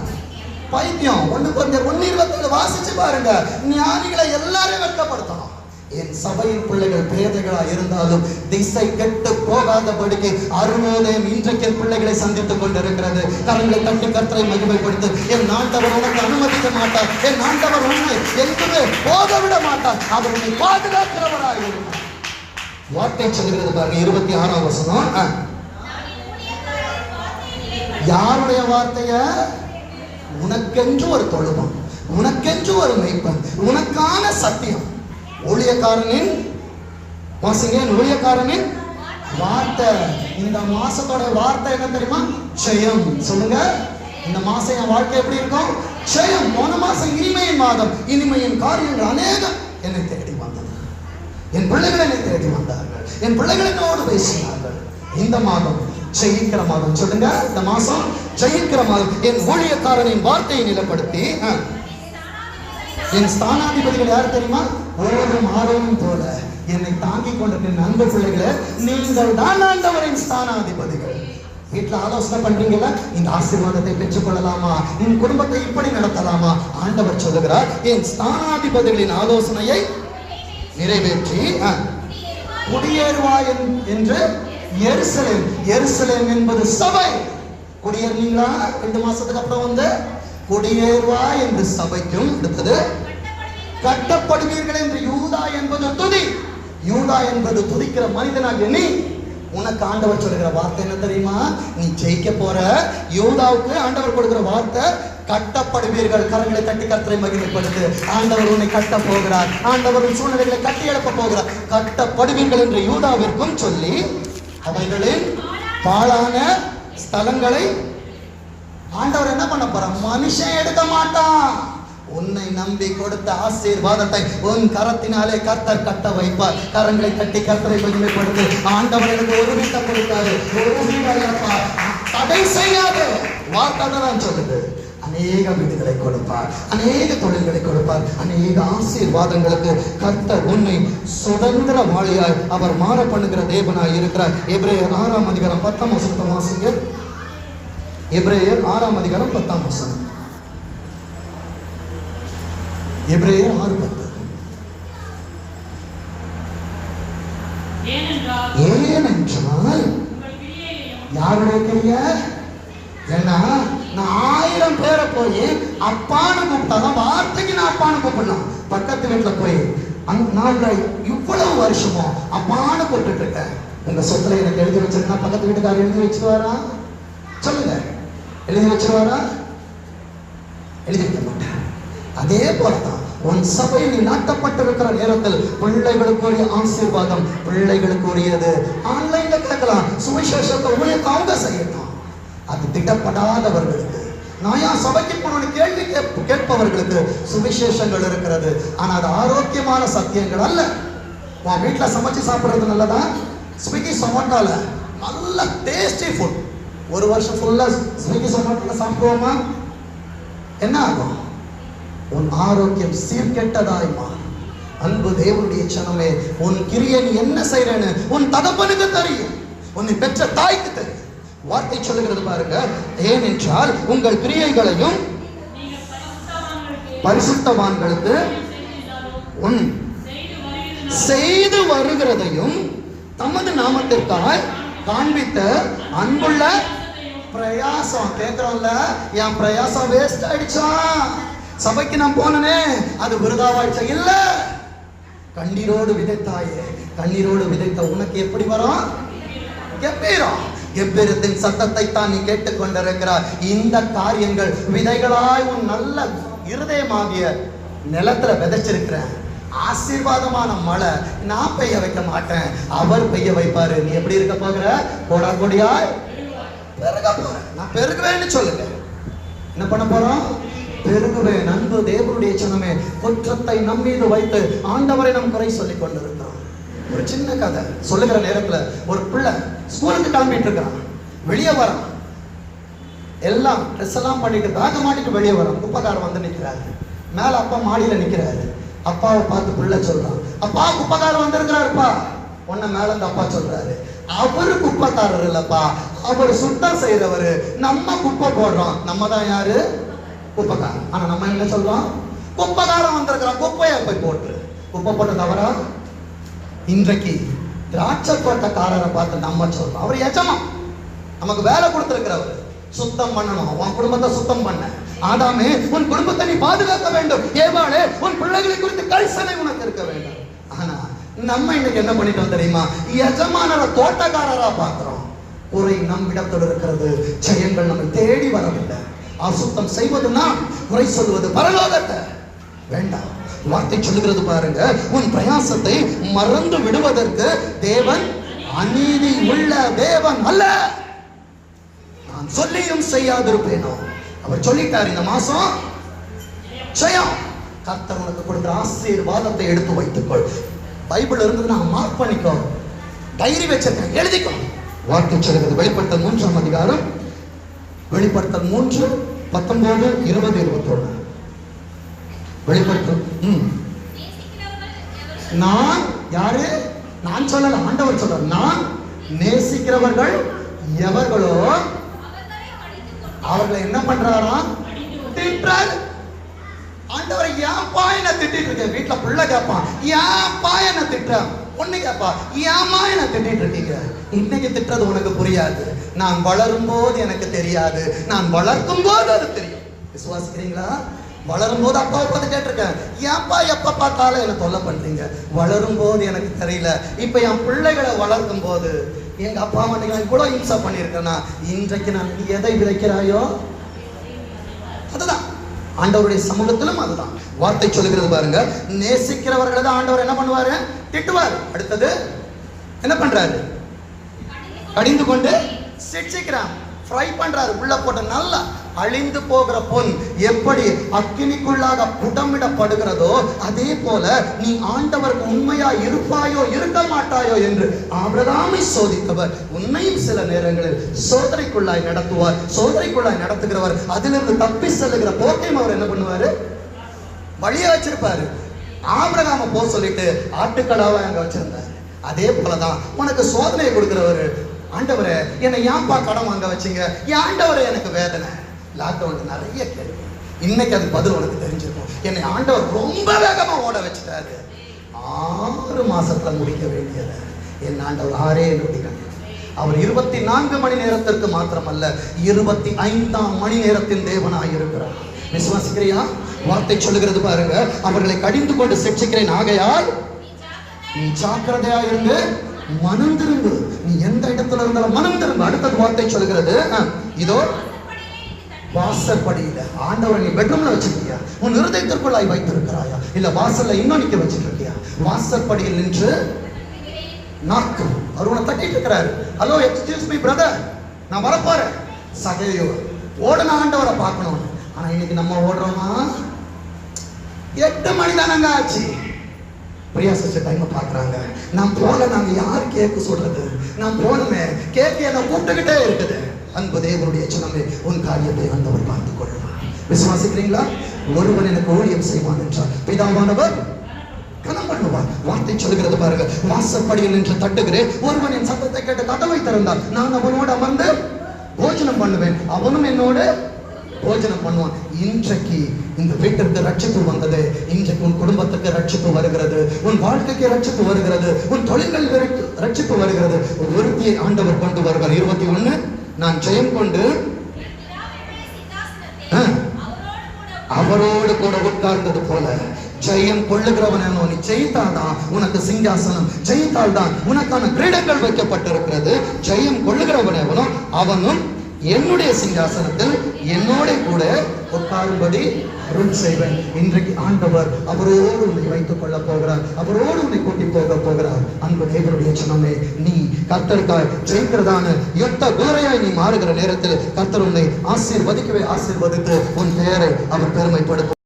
பைத்தியம். 1:27 வாசிச்சு பாருங்க. ஞானிகளை எல்லாரையும் வெட்கப்படுத்தணும். என் சபையின் பிள்ளைகள் பேதைகளா இருந்தாலும் திசை கெட்டு போகாதபடிக்கு அருணோதயம் இன்றைக்கு என் பிள்ளைகளை சந்தித்துக் கொண்டிருக்கிறது. கரங்களை தட்டி கர்த்தரை மகிமைப்படுத்து. என் ஆண்டவர் உனக்கு அனுமதிக்க மாட்டார். என் ஆண்டவர் உன்னை எங்குமே போக விட மாட்டார். அவர் உன்னை பாதுகாக்கிறவராக இருக்கிறார். வார்த்தை சொல்கிறது பாருங்க 26ஆம் வசனம். யாருடைய வார்த்தைய? உனக்கென்று ஒரு தொழுவம், உனக்கென்று ஒரு மெய்ப்பன், உனக்கான சத்தியம். ஊழியக்காரனின் வாசிங்க, ஊழியக்காரனின் வார்த்தை. இந்த மாசத்தோட வார்த்தை என்ன தெரியுமா? ஜெயம். சொல்லுங்க, இந்த மாசம் என் வாழ்க்கை எப்படி இருக்கும்? ஜெயம். போன மாசம் இனிமையின் மாதம், இனிமையின் காரியங்கள் அநேகம் என்னை தேடி வந்தது. என் பிள்ளைகள் என்னை தேடி வந்தார்கள், என் பிள்ளைகள் என்னோடு பேசினார்கள். இந்த மாதம் ஜெயிக்கிற மாதம். சொல்லுங்க, இந்த மாசம் ஜெயிக்கிற மாதம். என் ஊழியக்காரனின் வார்த்தையை நிலைப்படுத்தி என் ஸ்தானாதிபதிகள் யார் தெரியுமா? ஓடும் ஆரோனும் போல என்னை தாங்கிக் கொண்டிருக்கிற அன்பு பிள்ளைகளை, நீங்கள் தான் ஆண்டவரின் ஸ்தானாதிபதிகள். வீட்டுல ஆலோசனை பண்றீங்களா? இந்த ஆசீர்வாதத்தை பெற்றுக் கொள்ளலாமா, என் குடும்பத்தை இப்படி நடத்தலாமா? ஆண்டவர் சொல்லுகிறார், என் ஸ்தானாதிபதிகளின் ஆலோசனையை நிறைவேற்றி குடியேறுவாய் என்று. எருசலேம், எருசலேம் என்பது சபை. குடியேறினீங்களா? 2 மாசத்துக்கு அப்புறம் வந்து குடியேறுவா என்று சபைக்கும். அடுத்தது கட்டப்படுவீர்கள் என்று. யூதா என்பது துதி. யூதா என்பது துதிக்கிற மனிதனாக நீ. உனக்கு ஆண்டவர் சொல்லுகிற வார்த்தை என்ன தெரியுமா? நீ ஜெயிக்க போற. யூதாவுக்கு ஆண்டவர் கொடுக்கிற வார்த்தை கட்டப்படுவீர்கள். கரங்களை தட்டி கர்த்தரை மகிமைப்படுத்து. ஆண்டவர் உன்னை கட்ட போகிறார். ஆண்டவர் சூழ்நிலைகளை கட்டி எழுப்ப போகிறார். கட்டப்படுவீர்கள் என்று யூதாவிற்கும் சொல்லி அவைகளின் பாழான ஸ்தலங்களை ஆண்டவர் என்ன பண்ண போற? மனுஷன் எடுக்க மாட்டான். உன்னை நம்பி கொடுத்த ஆசீர்வாதத்தை உன் கரத்தினாலே கர்த்தர் கட்ட வைப்பார். கரங்களை கட்டி கர்த்தரை மகிமைப்படுத்து. ஆண்டவர் எனக்கு ஒரு வீட்டை கொடுத்தாரு, ஒரு வீடு தடை செய்யாது. வார்த்தை தான் சொல்லுது. அநேக வீடுகளை கொடுப்பார், அநேக தொழில்களை கொடுப்பார், அநேக ஆசீர்வாதங்களுக்கு கர்த்தர் உன்னை சுதந்திரவாளியாய் அவர் மாற பண்ணுகிற தேவனாய் இருக்கிறார். எபிரேயர் 6ஆம் அதிகாரம் 10ஆம் வசனத்தை வாசிங்க. எபிரேயர் 6ஆம் அதிகாரம் 10ஆம் வசனம். எபிரேயர் 6:10. ஏனென்றால் யாருடைய கிரியை? ஏன்னா நான் 1000 பேரை போய் அப்பான்னு கூப்பிட்டாதான் வார்த்தைக்கு நான் அப்பான்னு கூப்பிடலாம். பக்கத்து வீட்டுல போய் நான் இவ்வளவு வருஷமும் அப்பான்னு கூப்பிட்டு இருக்கேன். உங்க சொத்துல எனக்கு எழுதி வச்சிருக்கா பக்கத்து வீட்டுக்காரர் எழுதி வச்சிருவாரா? சொல்லுங்க, எழுதி வச்சிருவாரா? எழுதி வைக்க மாட்டேன். அதே போலதான் உன் சபையில் நீ நாட்டப்பட்டிருக்கிற நேரத்தில் பிள்ளைகளுக்குரிய ஆசீர்வாதம் பிள்ளைகளுக்குரியது. ஆன்லைன்ல கேட்கலாம், சுவிசேஷத்தை உங்களுக்கு அவங்க செய்யணும். அது திடப்படாதவர்களுக்கு, நாயா சபைக்கு போன கேள்வி கேட்பவர்களுக்கு சுவிசேஷங்கள் இருக்கிறது. ஆனா அது ஆரோக்கியமான சத்தியங்கள் அல்ல. உன் வீட்டுல சமைச்சு சாப்பிடுறது நல்லதா? ஸ்விக்கி சொமாட்டோல நல்ல டேஸ்டி ஃபுட் ஒரு வருஷம் ஃபுல்லா ஸ்விக்கி சொமாட்டோல சாப்பிடுவோமா? என்ன ஆகும்? உன் ஆரோக்கியம் சீர்கெட்டதாய் மாறும். அன்பு தேவனுடைய ஜனமே, உன் கிரியை நீ என்ன செய்யறேன்னு உன் தகப்பனுக்கு தெரியும், உன்னை பெற்ற தாய்க்கு தெரியும். வார்த்தை சொல்லுகிறது பாருங்க, ஏனென்றால் உங்கள் கிரியைகளையும் பரிசுத்தவான்களுக்கு உன் செய்து வருகிறதையும் தமது நாமத்திற்காக காண்பித்த அன்புள்ள பிரயாசம். கேட்கிறோம்ல, என் பிரயாசம் வேஸ்ட் ஆயிடுச்சா? சபைக்கு நான் போனனே அது விருதாவாய்ச்ச இல்ல. கண்ணீரோடு விதைத்தாயே, கண்ணீரோடு விதைத்த உனக்கு எப்படி வரும்? கெம்பீரம். கெம்பீரத்தின் சத்தத்தை தான் நீ கேட்டுக்கொண்டிருக்கிறார். இந்த காரியங்கள் விதைகளாய் உன் நல்ல இருதயமாகிய நிலத்துல விதைச்சிருக்கிறேன். ஆசீர்வாதமான மழை நான் பெய்ய வைக்க மாட்டேன், அவர் பெய்ய வைப்பாரு. நீ எப்படி இருக்க போகிற? கொடா கொடியாய் பெருக போற. நான் பெருகுவேன்னு சொல்லுங்க. என்ன பண்ண போறோம்? பெருகுவேன். அன்பு தேவனுடைய ஜனமே, குற்றத்தை நம் மீது வைத்து ஆண்டவரை நம் குறை சொல்லிக் கொண்டிருக்கிறோம். ஒரு சின்ன கதை சொல்லுகிற நேரத்துல ஒரு பிள்ளை ஸ்கூலுக்கு கிளம்பிட்டு இருக்கிறான். வெளியே வரான், எல்லாம் ட்ரெஸ் எல்லாம் பண்ணிட்டு பேக மாட்டிட்டு வெளியே வரான். குப்பைக்காரர் வந்து நிக்கிறாரு. மேல அப்பா மாடியில நிக்கிறாரு. அப்பாவை பார்த்து பிள்ளை சொல்றான், அப்பா குப்பைக்காரர் வந்திருக்கிறாருப்பா. உன்ன மேல இந்த அப்பா சொல்றாரு, அவரு குப்பைக்காரர் இல்லப்பா, அவர் சுத்தம் செய்யறவரு. நம்ம குப்பை போடுறோம், நம்ம தான் யாரு? குப்பைக்காரன். ஆனா நம்ம என்ன சொல்றோம்? குப்பைக்காரன் வந்திருக்கிறான், குப்பையை போய் போட்டு. குப்பை போட்ட தவறா? இன்றைக்கு திராட்சை தோட்டக்காரரை பார்த்து நம்ம சொல்றோம், அவர் எஜமா, நமக்கு வேலை கொடுத்திருக்கிறவர். சுத்தம் பண்ணணும், உன் குடும்பத்தை சுத்தம் பண்ண. ஆதாமே, உன் குடும்பத்தை நீ பாதுகாக்க வேண்டும். ஏவாளே, உன் பிள்ளைகளை குறித்து கரிசனை உனக்கு இருக்க வேண்டும். ஆனா நம்ம இன்னைக்கு என்ன பண்ணிட்டோம் தெரியுமா? எஜமானரை தோட்டக்காரரா பார்க்கிறோம். குறை நம் இடத்தில் இருக்கிறது, ஜெயங்கள் நம்மை தேடி வரவில்லை. அசுத்தம் செய்வதுனா குறை சொல்வது பரலோகத்தை வேண்டாம். வார்த்தை சொல்லுகிறது பாருங்க, உன் பிரயாசத்தை மறந்து விடுவதற்கு தேவன் அநீதி உள்ள தேவன் அல்ல. நான் சொல்லியும் செய்யாதிருப்பேனோ? அவர் சொல்லிட்டார், இந்த மாசம் ஜெயம். கர்த்தர் உனக்கு கொடுக்கிற ஆசீர்வாதத்தை எடுத்து வைத்துக்கொள். பைபிள் இருந்தது நான் மார்க் பண்ணிக்கோ, டைரி வச்சிருக்கேன், எழுதிக்கோ. வார்த்தை சொல்லுகிறது வெளிப்படுத்தல் 3ஆம் அதிகாரம், வெளிப்படுத்தல் 3 19 20 21. வெளிப்படுத்தல் நான் யாரு? நான் சொல்லல, ஆண்டவர் சொல்ற. நான் நேசிக்கிறவர்கள் எவர்களோ அவர்களை என்ன பண்றாராம்? திட்டுறாரு. ஆண்டவரை ஏன்பா என்ன திட்டிட்டு இருக்க? வீட்டுல பிள்ளை கேட்பான், ஏன்பா என்ன திட்டுற? ஒண்ணு கேட்பா, ஏமா என்ன திட்டிட்டு இருக்கீங்க? இன்னைக்கு திட்டுறது உனக்கு புரியாது, நான் வளரும் போது எனக்கு தெரியாது, நான் வளர்க்கும் போது அது தெரியும். விசுவாசிக்கிறீங்களா? வளரும் போது அப்பாவை பார்த்து கேட்டிருக்கேன், ஏன்பா எப்ப பார்த்தாலும் என்ன தொல்லை பண்றீங்க? வளரும் போது எனக்கு தெரியல. இப்ப என் பிள்ளைகளை வளர்க்கும் போது எங்க அப்பா அம்மா இவ்வளவு இம்சா பண்ணியிருக்கேன்னா, இன்றைக்கு நான் நீ எதை விதைக்கிறாயோ அதுதான். ஆண்டவருடைய சமூகத்திலும் அதுதான். வார்த்தை சொல்லுகிறது பாருங்க, நேசிக்கிறவர்களை தான் ஆண்டவர் என்ன பண்ணுவாரு? திட்டுவார். அடுத்தது என்ன பண்றாரு? கடிந்து கொண்டு சிட்சிக்கிறான். ஃப்ரை பண்றாரு. உள்ள போட்டு நல்லா அழிந்து போகிற பொன் எப்படி அக்கினிக்குள்ளாக புடமிடப்படுகிறதோ அதே போல நீ ஆண்டவருக்கு உண்மையா இருப்பாயோ இருக்க மாட்டாயோ என்று ஆபிரகாமை சோதித்தவர் உன்னையும் சில நேரங்களில் சோதனைக்குள்ளாய் நடத்துவார். சோதனைக்குள்ளாய் நடத்துகிறவர் அதிலிருந்து தப்பி செல்லுகிற போக்கையும் அவர் என்ன பண்ணுவாரு, வழியா வச்சிருப்பாரு. ஆபிரகாம போ சொல்லிட்டு ஆட்டுக்கடாவை அங்க வச்சிருந்தாரு. அதே போலதான் உனக்கு சோதனையை கொடுக்கிறவரு, ஆண்டவரே என்னை ஏன்பா கடன் வாங்க வச்சீங்க, என் ஆண்டவரே எனக்கு வேதனை. லாக்டவுன் நிறைய கேள்வி, இன்னைக்கு அது பதில் உனக்கு தெரிஞ்சிருக்கும். என்னை ஆண்டவர் ரொம்ப வேகமா ஓட வச்சுட்டாரு. 6 மாசத்துல முடிக்க வேண்டியது என் ஆண்டவர் 6 நொடிகள். அவர் 24 மணி நேரத்திற்கு மாத்திரமல்ல 25ஆம் மணி நேரத்தின் தேவனாய் இருக்கிறார். விசுவாசிக்கிறியா? வார்த்தை சொல்லுகிறது பாருங்க, அவர்களை கடிந்து கொண்டு சிக்ஷிக்கிறேன், ஆகையால் நீ ஜாக்கிரதையா இருந்து மனம் திரும்பு. நீ எந்த இடத்துல இருந்தாலும் மனம் திரும்பு. அடுத்தது வார்த்தை சொல்லுகிறது, இதோ வாசற்படியில. ஆண்டவர் நீ பெட்ரூம்ல வச்சிருக்கியா, உன் இருதயத்திற்குள்ளாய் வைத்திருக்கிறாயா, இல்ல வாசல்ல இன்னும் நிக்க வச்சிட்டு இருக்கியா? வாசற்படியில் நின்று நாக்கு அவர் உன்னை தட்டிட்டு இருக்கிறாரு. ஹலோ எக்ஸ்கியூஸ் மீ பிரதர், நான் வரப்போறேன். சகையோ ஓடன ஆண்டவரை பார்க்கணும். ஆனா இன்னைக்கு நம்ம ஓடுறோமா? 8 மணி தானங்க ஆச்சு. பிரியா சிஸ்டர் டைமை பார்க்குறாங்க. நான் போல நாங்க யார் கேக்கு சொல்றது? நான் போனமே கேக்கு என்ன கூப்பிட்டுக்கிட்டே இருக்குது. அன்பு தேவனுடைய சின்னமே, உன் காரியத்தை ஆண்டவர் பார்த்துக் கொள்வார். விசுவாசிக்கிறீங்களா? ஒருவன் எனக்கு ஊழியம் செய்வான் என்றார் பிதாவானவர் கனம் பண்ணுவார். வார்த்தை சொல்லுகிறது பாருங்க, வாசற்படியில் நின்று தட்டுகிறேன், ஒருவன் என் சத்தத்தை கேட்டு கதவை திறந்தால் நான் அவனோடு அமர்ந்து போஜனம் பண்ணுவேன், அவனும் என்னோடு போஜனம் பண்ணுவான். இன்றைக்கு இந்த வீட்டிற்கு ரட்சிப்பு வந்தது. இன்றைக்கு உன் குடும்பத்துக்கு ரட்சிப்பு வருகிறது, உன் வாழ்க்கைக்கு ரட்சிப்பு வருகிறது, உன் தொழில்கள் ரட்சிப்பு வருகிறது. ஒரு ஒருத்தியை ஆண்டவர் கொண்டு வருவார். 21 நான் ஜெயம் கொண்டு அவரோடு கூட உட்கார்ந்தது போல ஜெயம் கொள்ளுகிறவன் நீ ஜெயித்தால்தான் உனக்கு சிங்காசனம், ஜெயித்தால் தான் உனக்கான கிரீடங்கள் வைக்கப்பட்டிருக்கிறது. ஜெயம் கொள்ளுகிறவன் எவனோ அவனும் என்னுடைய சிங்காசனத்தில் என்னோட கூட உட்காரும்படி அருள் செய்வேன். இன்றைக்கு ஆண்டவர் அவரோடு உன்னை வைத்துக் கொள்ள போகிறார், அவரோடு உன்னை கூட்டி போக போகிறார். அன்பு தேவனுடைய சின்னமே, நீ கர்த்தருக்காய் ஜெயிக்கிறதான யுத்த குதிரையாய் நீ மாறுகிற நேரத்தில் கர்த்தர் உன்னை ஆசீர்வதிக்கவே ஆசீர்வதித்து உன் பெயரை அவர் பெருமைப்படுத்தும்.